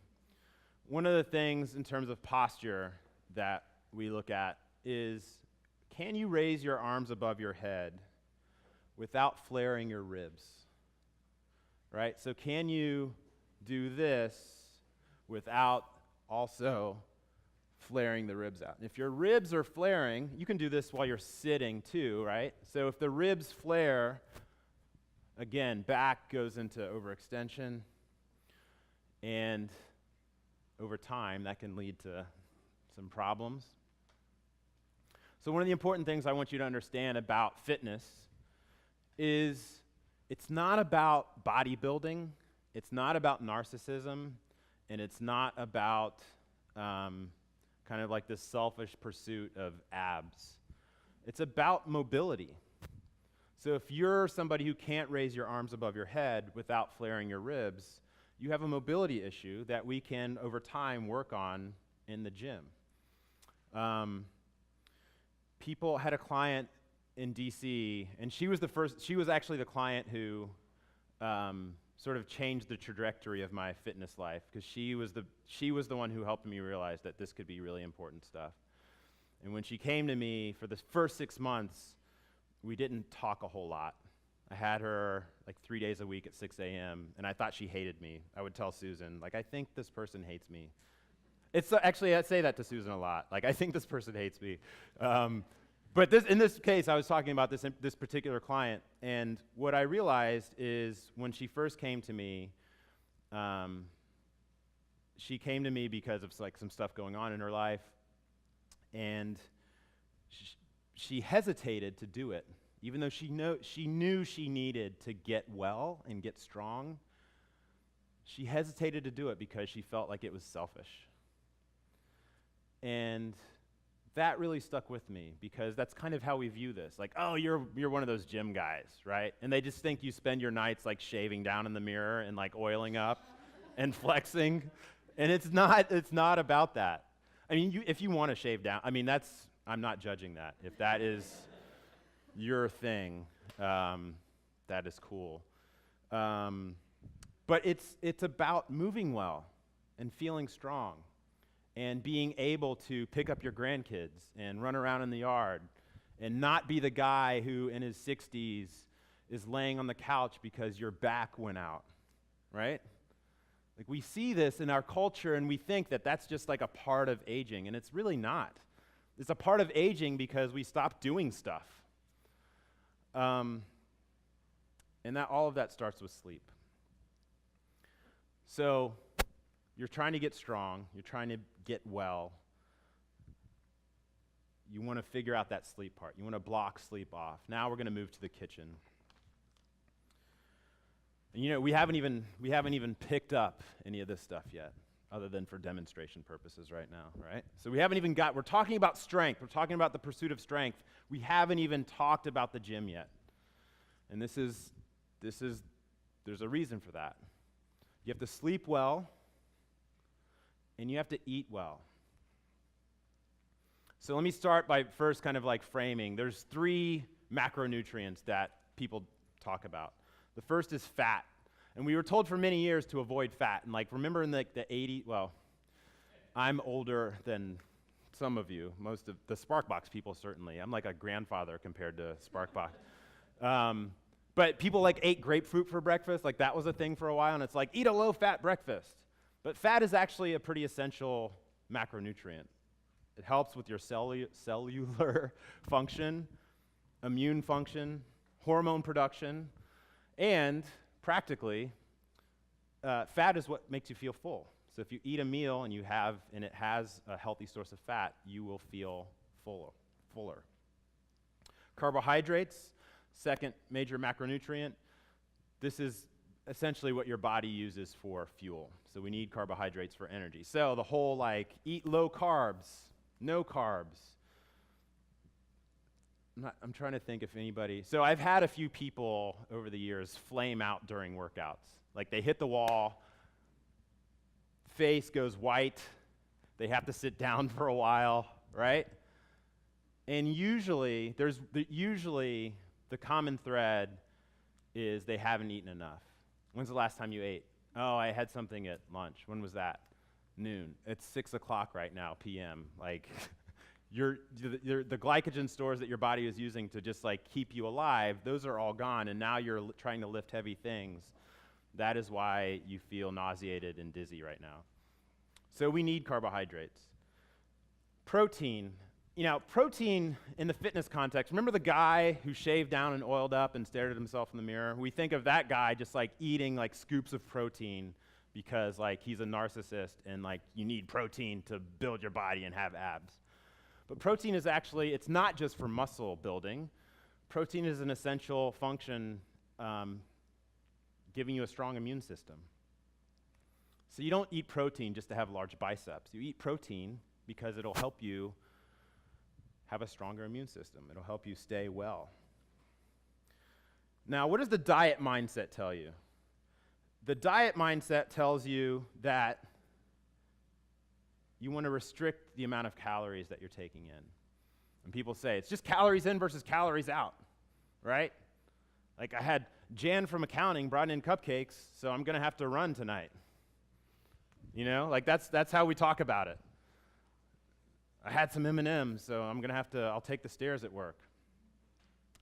one of the things in terms of posture that we look at is, can you raise your arms above your head without flaring your ribs? Right? So can you do this without also flaring the ribs out? If your ribs are flaring, you can do this while you're sitting too, right? So if the ribs flare, again, back goes into overextension, and over time, that can lead to some problems. So one of the important things I want you to understand about fitness is it's not about bodybuilding, it's not about narcissism, and it's not about kind of like this selfish pursuit of abs. It's about mobility. So if you're somebody who can't raise your arms above your head without flaring your ribs, you have a mobility issue that we can, over time, work on in the gym. People had a client in DC, and she was actually the client who sort of changed the trajectory of my fitness life, because she was the one who helped me realize that this could be really important stuff. And when she came to me for the first 6 months, we didn't talk a whole lot. I had her like 3 days a week at 6 a.m., and I thought she hated me. I would tell Susan, like, I think this person hates me. It's actually, I say that to Susan a lot. Like, I think this person hates me. But in this case, I was talking about this particular client, and what I realized is when she first came to me, she came to me because of like some stuff going on in her life, and she hesitated to do it, even though she knew she needed to get well and get strong. She hesitated to do it because she felt like it was selfish. And that really stuck with me, because that's kind of how we view this. Like, oh, you're one of those gym guys, right? And they just think you spend your nights like shaving down in the mirror and like oiling up and flexing. And it's not about that. I mean, if you want to shave down, I mean, I'm not judging that. If that is your thing, that is cool. But it's about moving well and feeling strong and being able to pick up your grandkids and run around in the yard and not be the guy who in his 60s is laying on the couch because your back went out, right? Like, we see this in our culture and we think that that's just like a part of aging, and it's really not. It's a part of aging because we stop doing stuff. And all of that starts with sleep. So you're trying to get strong, you're trying to get well. You want to figure out that sleep part. You want to block sleep off. Now we're going to move to the kitchen. And we haven't even picked up any of this stuff yet, other than for demonstration purposes right now, right? So we're talking about strength. We're talking about the pursuit of strength. We haven't even talked about the gym yet. And there's a reason for that. You have to sleep well, and you have to eat well. So let me start by first kind of like framing. There's 3 macronutrients that people talk about. The first is fat. And we were told for many years to avoid fat. And like, remember in the 80s, well, I'm older than some of you, most of the Sparkbox people certainly. I'm like a grandfather compared to Sparkbox. But people like ate grapefruit for breakfast, like that was a thing for a while, and it's like, eat a low-fat breakfast. But fat is actually a pretty essential macronutrient. It helps with your cellular function, immune function, hormone production, and practically, fat is what makes you feel full. So if you eat a meal and it has a healthy source of fat, you will feel fuller. Carbohydrates, second major macronutrient. This is essentially what your body uses for fuel. So we need carbohydrates for energy. So the whole like eat low carbs, no carbs. I'm trying to think if anybody, so I've had a few people over the years flame out during workouts. Like they hit the wall, face goes white, they have to sit down for a while, right? And usually the common thread is they haven't eaten enough. When's the last time you ate? Oh, I had something at lunch. When was that? Noon. It's 6 o'clock right now, p.m. Like, the glycogen stores that your body is using to just like keep you alive, those are all gone, and now you're trying to lift heavy things. That is why you feel nauseated and dizzy right now. So we need carbohydrates. Protein. Protein in the fitness context, remember the guy who shaved down and oiled up and stared at himself in the mirror? We think of that guy just like eating like scoops of protein because like he's a narcissist and like you need protein to build your body and have abs. But protein is actually, it's not just for muscle building. Protein is an essential function giving you a strong immune system. So you don't eat protein just to have large biceps. You eat protein because it'll help you have a stronger immune system. It'll help you stay well. Now, what does the diet mindset tell you? The diet mindset tells you that you want to restrict the amount of calories that you're taking in. And people say, it's just calories in versus calories out, right? Like I had Jan from accounting brought in cupcakes, so I'm going to have to run tonight. You know, like that's how we talk about it. I had some M&Ms, so I'll take the stairs at work.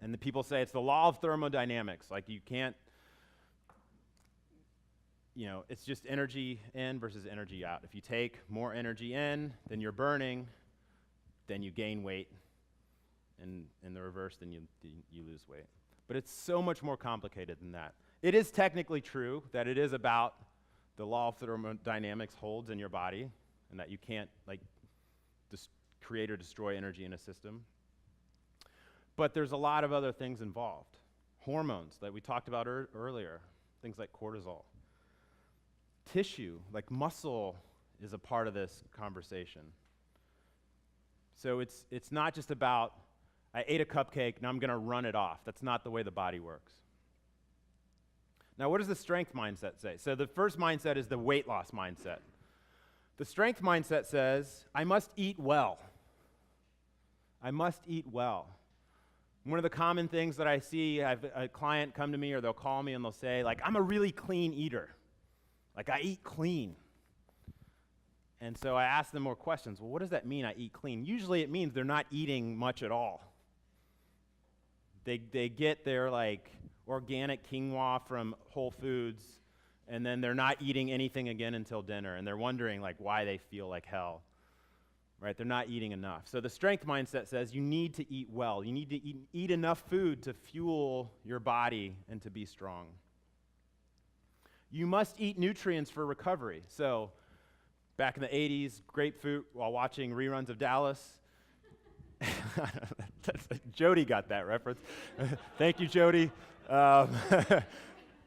And the people say it's the law of thermodynamics. Like you can't, it's just energy in versus energy out. If you take more energy in than you're burning, then you gain weight. And in the reverse, then you lose weight. But it's so much more complicated than that. It is technically true that it is about the law of thermodynamics holds in your body, and that you can't create or destroy energy in a system. But there's a lot of other things involved. Hormones that we talked about earlier, things like cortisol. Tissue, like muscle, is a part of this conversation. So it's not just about, I ate a cupcake, now I'm going to run it off. That's not the way the body works. Now, what does the strength mindset say? So the first mindset is the weight loss mindset. The strength mindset says, I must eat well. I must eat well. One of the common things that I see, I have a client come to me or they'll call me and they'll say, like, I'm a really clean eater. Like, I eat clean. And so I ask them more questions. Well, what does that mean, I eat clean? Usually it means they're not eating much at all. They get their, like, organic quinoa from Whole Foods, and then they're not eating anything again until dinner, and they're wondering, like, why they feel like hell. Right? They're not eating enough. So the strength mindset says you need to eat well. You need to eat enough food to fuel your body and to be strong. You must eat nutrients for recovery. So back in the 80s, grapefruit while watching reruns of Dallas. Jody got that reference. Thank you, Jody. I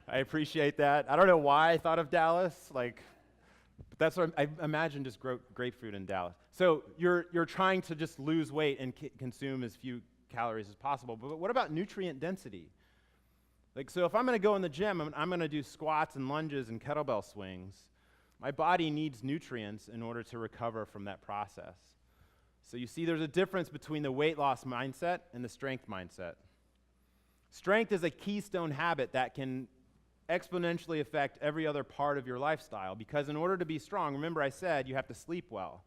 appreciate that. I don't know why I thought of Dallas. But that's what I imagine, just grapefruit in Dallas. So you're trying to just lose weight and consume as few calories as possible. But what about nutrient density? So if I'm going to go in the gym, I'm going to do squats and lunges and kettlebell swings. My body needs nutrients in order to recover from that process. So you see there's a difference between the weight loss mindset and the strength mindset. Strength is a keystone habit that can exponentially affect every other part of your lifestyle, because in order to be strong, remember I said you have to sleep well.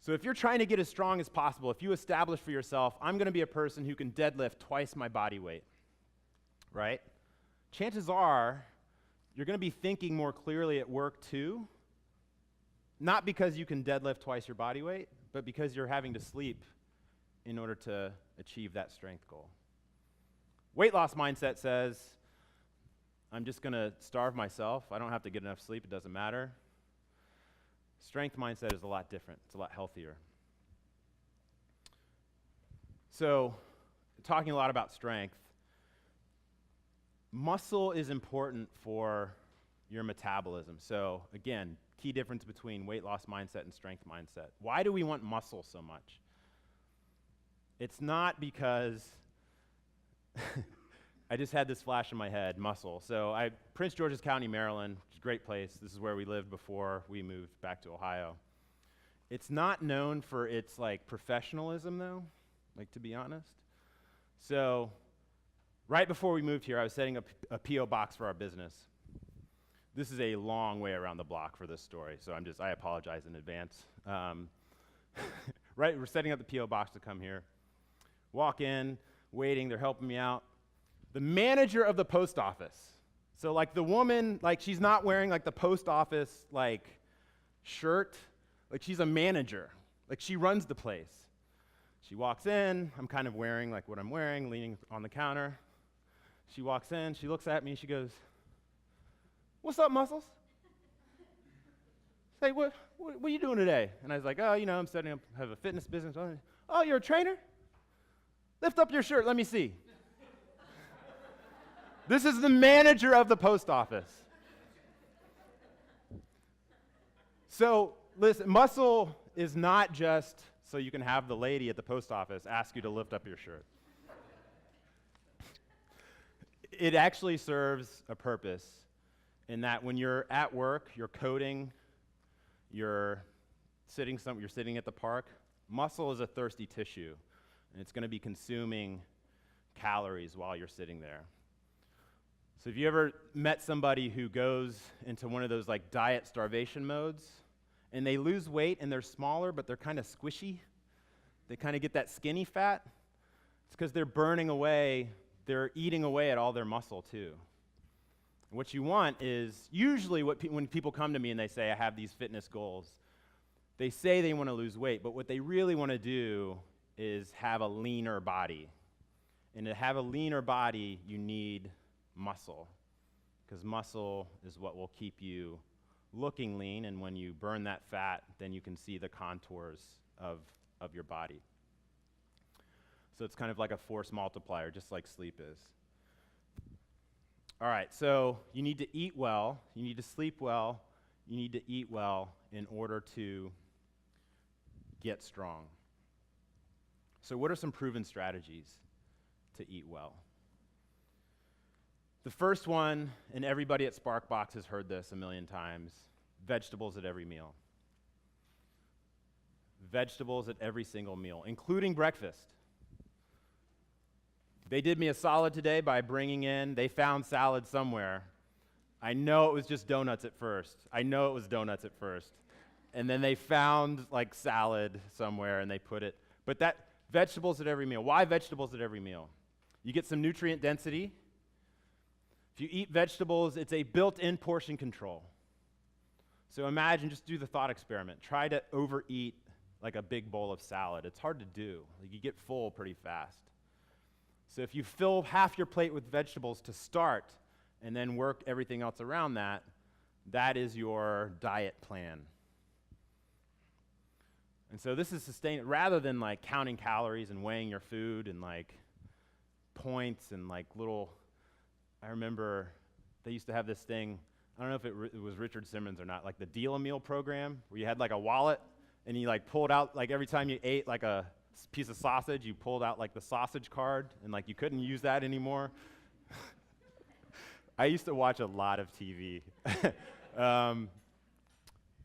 So if you're trying to get as strong as possible, if you establish for yourself, I'm going to be a person who can deadlift twice my body weight, right? Chances are you're going to be thinking more clearly at work too, not because you can deadlift twice your body weight, but because you're having to sleep in order to achieve that strength goal. Weight loss mindset says, I'm just going to starve myself. I don't have to get enough sleep. It doesn't matter. Strength mindset is a lot different. It's a lot healthier. So, talking a lot about strength, muscle is important for your metabolism. So, again, key difference between weight loss mindset and strength mindset. Why do we want muscle so much? It's not because I just had this flash in my head, muscle. So Prince George's County, Maryland, which is a great place. This is where we lived before we moved back to Ohio. It's not known for its professionalism though, to be honest. So right before we moved here, I was setting up a P.O. box for our business. This is a long way around the block for this story, so I apologize in advance. Right, we're setting up the P.O. box to come here. Walk in, waiting, they're helping me out. The manager of the post office. So the woman, she's not wearing the post office shirt. She's a manager. She runs the place. She walks in, I'm kind of wearing what I'm wearing, leaning on the counter. She walks in, she looks at me, she goes, "What's up, Muscles?" Say, what are you doing today? And I was like, "Oh, I'm setting up, have a fitness business." "Oh, you're a trainer? Lift up your shirt, let me see." This is the manager of the post office. So, listen, muscle is not just so you can have the lady at the post office ask you to lift up your shirt. it actually serves a purpose in that when you're at work, you're coding, you're sitting at the park, muscle is a thirsty tissue, and it's going to be consuming calories while you're sitting there. So if you ever met somebody who goes into one of those like diet starvation modes, and they lose weight and they're smaller, but they're kind of squishy, they kind of get that skinny fat, it's because they're burning away, they're eating away at all their muscle too. What you want is, usually when people come to me and they say, I have these fitness goals, they say they want to lose weight, but what they really want to do is have a leaner body. And to have a leaner body, you need muscle, because muscle is what will keep you looking lean, and when you burn that fat, then you can see the contours of your body. So it's kind of like a force multiplier, just like sleep is. All right, so you need to eat well, you need to sleep well, you need to eat well in order to get strong. So what are some proven strategies to eat well? The first one, and everybody at Sparkbox has heard this a million times, vegetables at every meal. Vegetables at every single meal, including breakfast. They did me a solid today by bringing in, they found salad somewhere. I know it was just donuts at first. And then they found like salad somewhere and they put it. But that, vegetables at every meal. Why vegetables at every meal? You get some nutrient density. If you eat vegetables, it's a built-in portion control. So imagine, just do the thought experiment. Try to overeat like a big bowl of salad. It's hard to do. Like, you get full pretty fast. So if you fill half your plate with vegetables to start and then work everything else around that, that is your diet plan. And so this is sustained, rather than like counting calories and weighing your food and like points and like little, I remember they used to have this thing, I don't know if it was Richard Simmons or not, like the Deal a Meal program, where you had like a wallet and you like pulled out, like every time you ate like a piece of sausage, you pulled out like the sausage card, and like you couldn't use that anymore. I used to watch a lot of TV.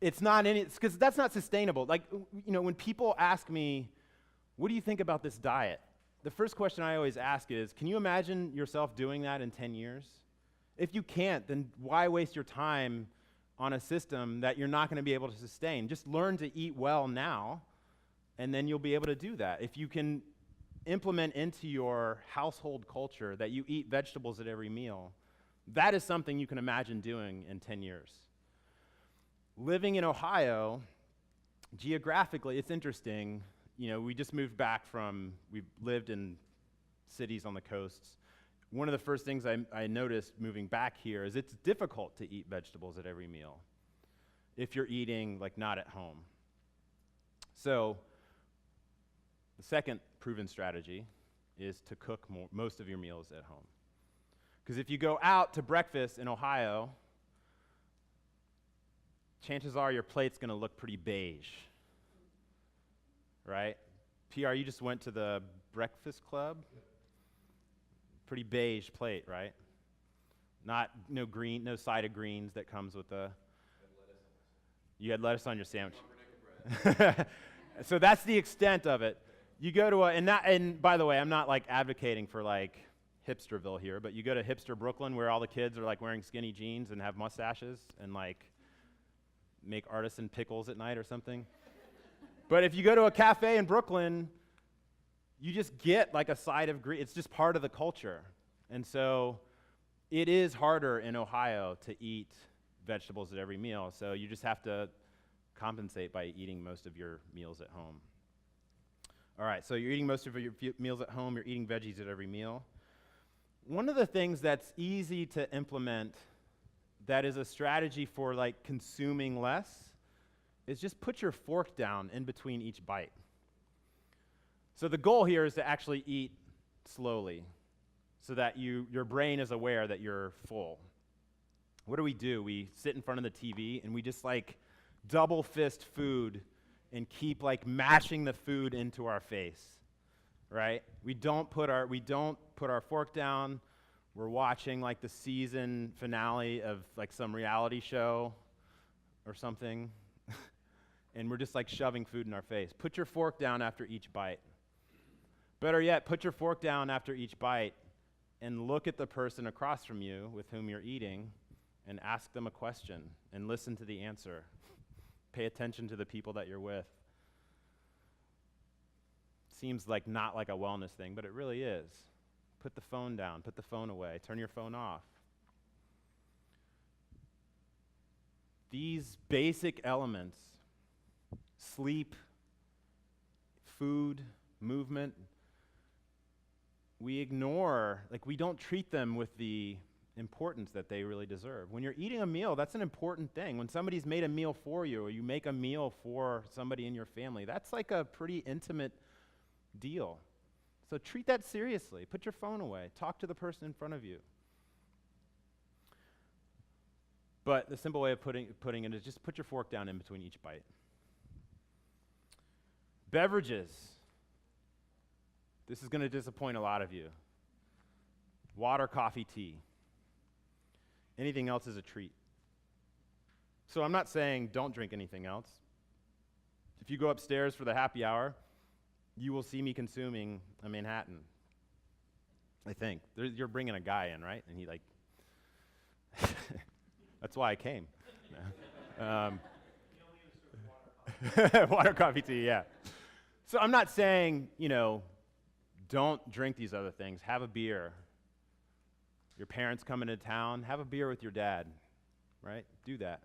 It's not any, because that's not sustainable. Like, you know, when people ask me, what do you think about this diet? The first question I always ask is, can you imagine yourself doing that in 10 years? If you can't, then why waste your time on a system that you're not going to be able to sustain? Just learn to eat well now, and then you'll be able to do that. If you can implement into your household culture that you eat vegetables at every meal, that is something you can imagine doing in 10 years. Living in Ohio, geographically, it's interesting. You know, we just moved back from, we've lived in cities on the coasts. One of the first things I noticed moving back here is it's difficult to eat vegetables at every meal if you're eating like not at home. So the second proven strategy is to cook most of your meals at home. Because if you go out to breakfast in Ohio, chances are your plate's going to look pretty beige, right? PR, you just went to the breakfast club? Pretty beige plate, right? No green, no side of greens that comes with the. You had lettuce on your sandwich. So that's the extent of it. You go to and by the way, I'm not like advocating for like hipsterville here, but you go to hipster Brooklyn where all the kids are like wearing skinny jeans and have mustaches and like make artisan pickles at night or something. But if you go to a cafe in Brooklyn, you just get like a side of green. It's just part of the culture. And so it is harder in Ohio to eat vegetables at every meal. So you just have to compensate by eating most of your meals at home. All right, so you're eating most of your meals at home. You're eating veggies at every meal. One of the things that's easy to implement that is a strategy for like consuming less is just put your fork down in between each bite. So the goal here is to actually eat slowly so that your brain is aware that you're full. What do? We sit in front of the TV and we just like double fist food and keep like mashing the food into our face, right? We don't put our fork down. we're watching like the season finale of like some reality show or something, and we're just like shoving food in our face. Put your fork down after each bite. Better yet, put your fork down after each bite and look at the person across from you with whom you're eating and ask them a question and listen to the answer. Pay attention to the people that you're with. Seems like not like a wellness thing, but it really is. Put the phone down, put the phone away, turn your phone off. These basic elements, sleep, food, movement, we ignore, like we don't treat them with the importance that they really deserve. When you're eating a meal, that's an important thing. When somebody's made a meal for you, or you make a meal for somebody in your family, that's like a pretty intimate deal. So treat that seriously. Put your phone away. Talk to the person in front of you. But the simple way of putting it is just put your fork down in between each bite. Beverages. This is going to disappoint a lot of you. Water, coffee, tea. Anything else is a treat. So I'm not saying don't drink anything else. If you go upstairs for the happy hour, you will see me consuming a Manhattan. I think. You're bringing a guy in, right? And he like, that's why I came. Water, coffee, tea, yeah. So I'm not saying, don't drink these other things. Have a beer. Your parents come into town, have a beer with your dad, right? Do that.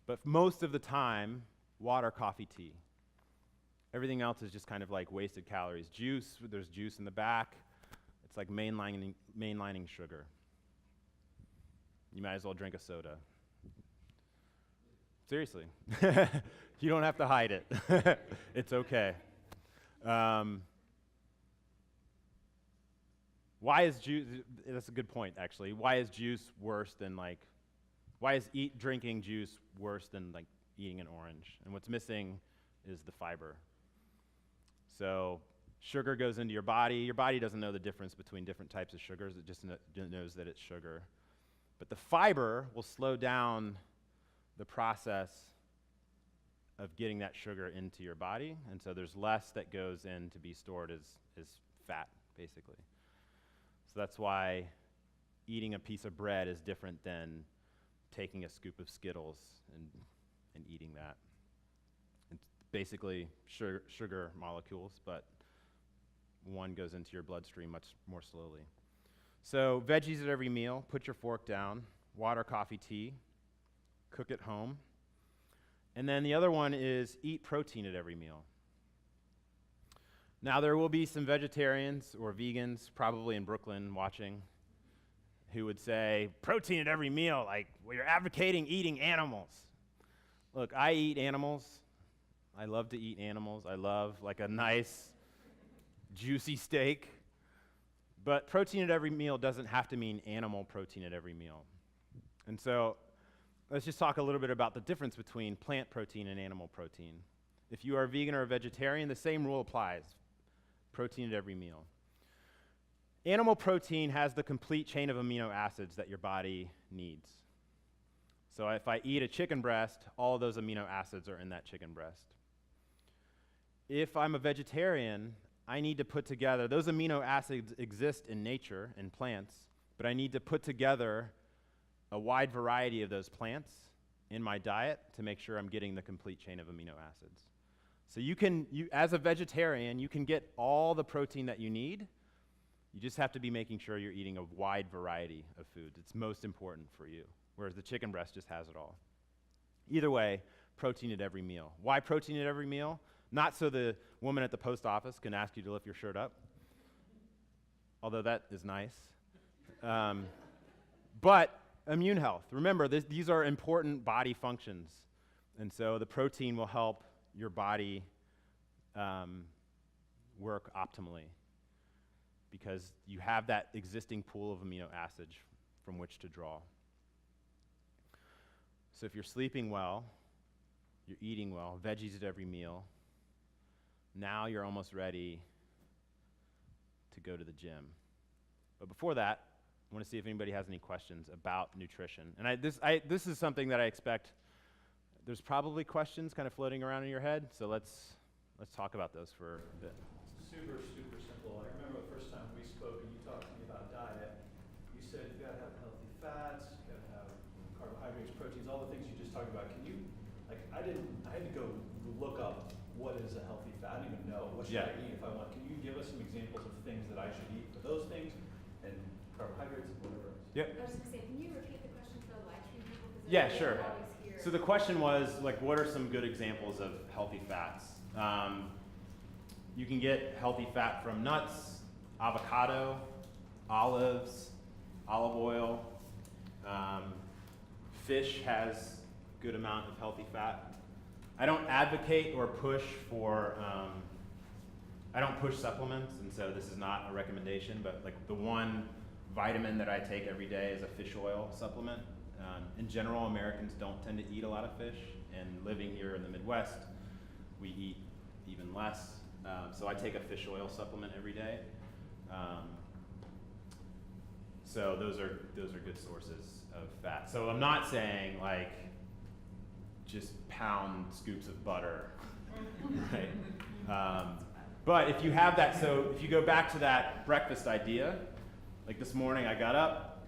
But most of the time, water, coffee, tea. Everything else is just kind of like wasted calories. Juice, there's juice in the back. It's like mainlining sugar. You might as well drink a soda. Seriously. You don't have to hide it. It's okay. Why is juice, that's a good point actually, why is juice worse than why is drinking juice worse than eating an orange? And what's missing is the fiber. So sugar goes into your body doesn't know the difference between different types of sugars, it just knows that it's sugar. But the fiber will slow down the process of getting that sugar into your body, and so there's less that goes in to be stored as fat, basically. So that's why eating a piece of bread is different than taking a scoop of Skittles and eating that. It's basically sugar molecules, but one goes into your bloodstream much more slowly. So veggies at every meal, put your fork down, water, coffee, tea, cook at home. And then the other one is eat protein at every meal. Now there will be some vegetarians or vegans probably in Brooklyn watching who would say, protein at every meal, you're advocating eating animals. Look, I eat animals. I love to eat animals. I love a nice juicy steak. But protein at every meal doesn't have to mean animal protein at every meal. And so let's just talk a little bit about the difference between plant protein and animal protein. If you are a vegan or a vegetarian, the same rule applies. Protein at every meal. Animal protein has the complete chain of amino acids that your body needs. So if I eat a chicken breast, all of those amino acids are in that chicken breast. If I'm a vegetarian, I need to put together, those amino acids exist in nature, in plants, but I need to put together a wide variety of those plants in my diet to make sure I'm getting the complete chain of amino acids. So as a vegetarian, you can get all the protein that you need. You just have to be making sure you're eating a wide variety of foods. It's most important for you, whereas the chicken breast just has it all. Either way, protein at every meal. Why protein at every meal? Not so the woman at the post office can ask you to lift your shirt up, although that is nice. But immune health. Remember, these are important body functions, and so the protein will help your body work optimally because you have that existing pool of amino acids from which to draw. So if you're sleeping well, you're eating well, veggies at every meal, now you're almost ready to go to the gym. But before that, want to see if anybody has any questions about nutrition. And this is something that I expect there's probably questions kind of floating around in your head, so let's talk about those for a bit. Super, super simple. I remember the first time we spoke and you talked to me about diet. You said you gotta have healthy fats, you gotta have carbohydrates, proteins, all the things you just talked about. Can you, like, I had to go look up what is a healthy fat. I don't even know. What should I eat if I want? Can you give us some examples of things that I should eat for those things and carbohydrates and whatever else? Yep. I was going to say, can you repeat the question for the live stream people? Because Yeah, they sure. don't always hear. So the question was, like, what are some good examples of healthy fats? You can get healthy fat from nuts, avocado, olives, olive oil. Fish has good amount of healthy fat. I don't advocate or push for, I don't push supplements, and so this is not a recommendation, but like the one vitamin that I take every day is a fish oil supplement. In general, Americans don't tend to eat a lot of fish, and living here in the Midwest, we eat even less. So I take a fish oil supplement every day. So those are good sources of fat. So I'm not saying like just pound scoops of butter, right? But if you have that, so if you go back to that breakfast idea, like this morning I got up,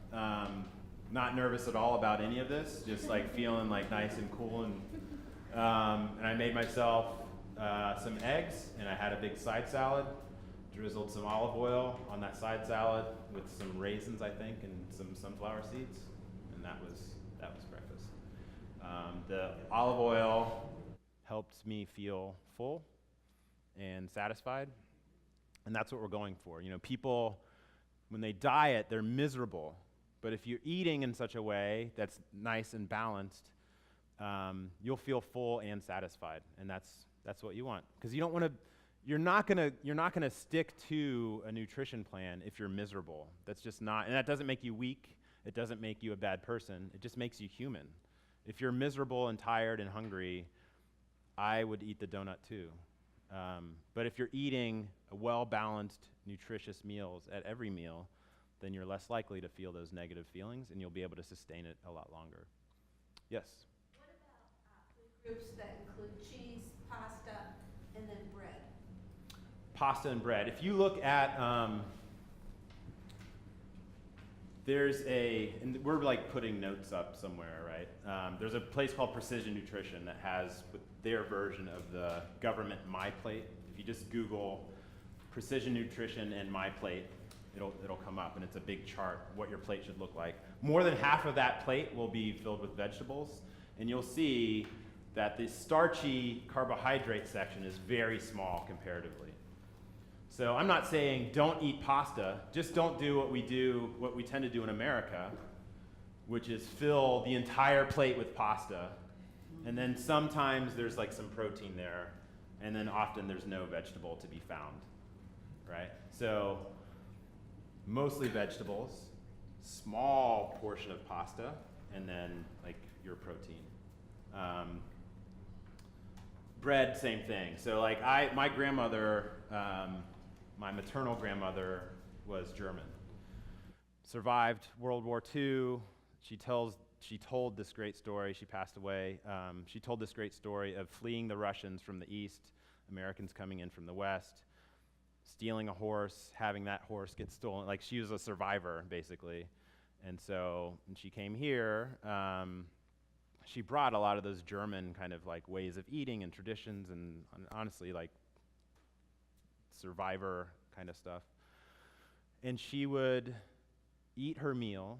not nervous at all about any of this, just like feeling like nice and cool, and I made myself some eggs, and I had a big side salad, drizzled some olive oil on that side salad with some raisins, I think, and some sunflower seeds, and that was breakfast. The olive oil helped me feel full and satisfied, and that's what we're going for. You know, people, when they diet, they're miserable, but if you're eating in such a way that's nice and balanced, you'll feel full and satisfied, and that's what you want, because you don't want to. You're not gonna stick to a nutrition plan if you're miserable. That's just not, and that doesn't make you weak. It doesn't make you a bad person. It just makes you human. If you're miserable and tired and hungry, I would eat the donut too. But if you're eating a well-balanced, nutritious meals at every meal, then you're less likely to feel those negative feelings, and you'll be able to sustain it a lot longer. Yes? What about food groups that include cheese, pasta, and then bread? Pasta and bread. If you look at, and we're like putting notes up somewhere, right? There's a place called Precision Nutrition that has their version of the government My Plate. If you just Google Precision Nutrition and My Plate, it'll come up, and it's a big chart what your plate should look like. More than half of that plate will be filled with vegetables, and you'll see that the starchy carbohydrate section is very small comparatively. So I'm not saying don't eat pasta, just don't do what we tend to do in America, which is fill the entire plate with pasta, and then sometimes there's like some protein there, and then often there's no vegetable to be found, right? So mostly vegetables, small portion of pasta, and then like your protein. Bread, same thing. So like my grandmother, my maternal grandmother was German. Survived World War II. She told this great story. She passed away. She told this great story of fleeing the Russians from the east, Americans coming in from the west, stealing a horse, having that horse get stolen. Like, she was a survivor, basically. And so when she came here, she brought a lot of those German kind of like ways of eating and traditions, and honestly like survivor kind of stuff. And she would eat her meal,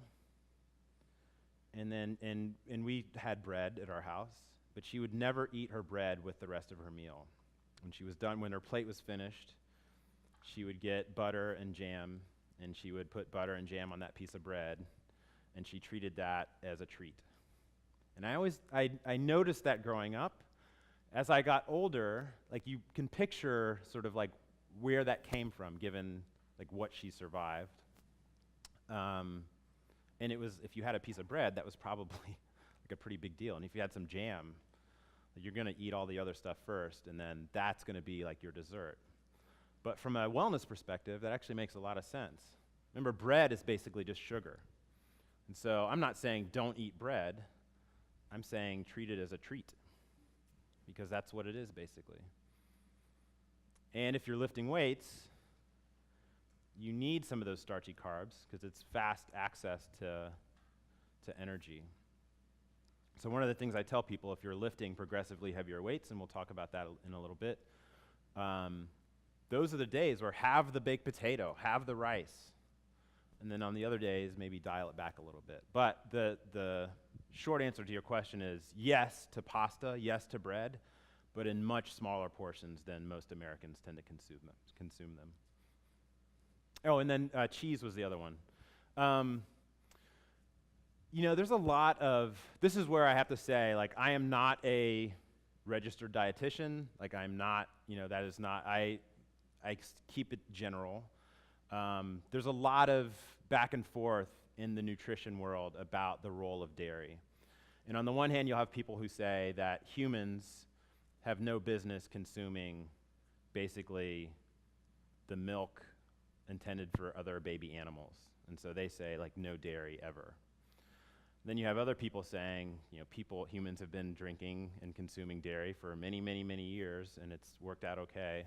and then and we had bread at our house, but she would never eat her bread with the rest of her meal. When she was done, when her plate was finished, she would get butter and jam, and she would put butter and jam on that piece of bread, and she treated that as a treat. And I noticed that growing up. As I got older, like, you can picture sort of like where that came from, given like what she survived. And it was, if you had a piece of bread, that was probably like a pretty big deal. And if you had some jam, you're gonna eat all the other stuff first, and then that's gonna be like your dessert. But from a wellness perspective, that actually makes a lot of sense. Remember, bread is basically just sugar. And so I'm not saying don't eat bread. I'm saying treat it as a treat, because that's what it is basically. And if you're lifting weights, you need some of those starchy carbs because it's fast access to energy. So one of the things I tell people, if you're lifting progressively heavier weights, and we'll talk about that in a little bit, those are the days where have the baked potato, have the rice, and then on the other days, maybe dial it back a little bit. But the short answer to your question is yes to pasta, yes to bread, but in much smaller portions than most Americans tend to consume them. Oh, and then cheese was the other one. There's a lot of, this is where I have to say, like, I am not a registered dietitian. Like, I'm not, that is not, I keep it general. There's a lot of back and forth in the nutrition world about the role of dairy. And on the one hand, you'll have people who say that humans have no business consuming basically the milk intended for other baby animals. And so they say, like, no dairy ever. Then you have other people saying, humans have been drinking and consuming dairy for many, many, many years, and it's worked out okay.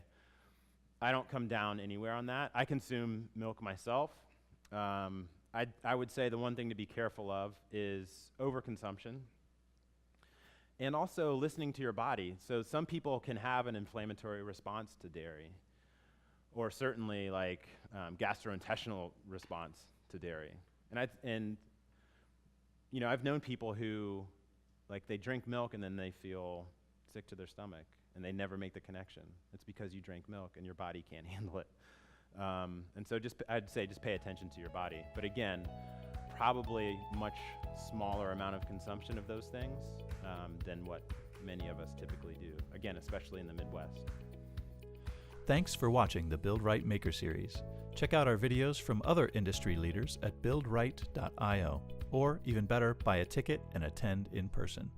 I don't come down anywhere on that. I consume milk myself. I would say the one thing to be careful of is overconsumption, and also listening to your body. So some people can have an inflammatory response to dairy, or certainly like gastrointestinal response to dairy. And I've known people who, like, they drink milk and then they feel sick to their stomach, and they never make the connection. It's because you drank milk and your body can't handle it. And so I'd say just pay attention to your body. But again, probably much smaller amount of consumption of those things than what many of us typically do. Again, especially in the Midwest. Thanks for watching the Build Right Maker Series. Check out our videos from other industry leaders at buildright.io, or even better, buy a ticket and attend in person.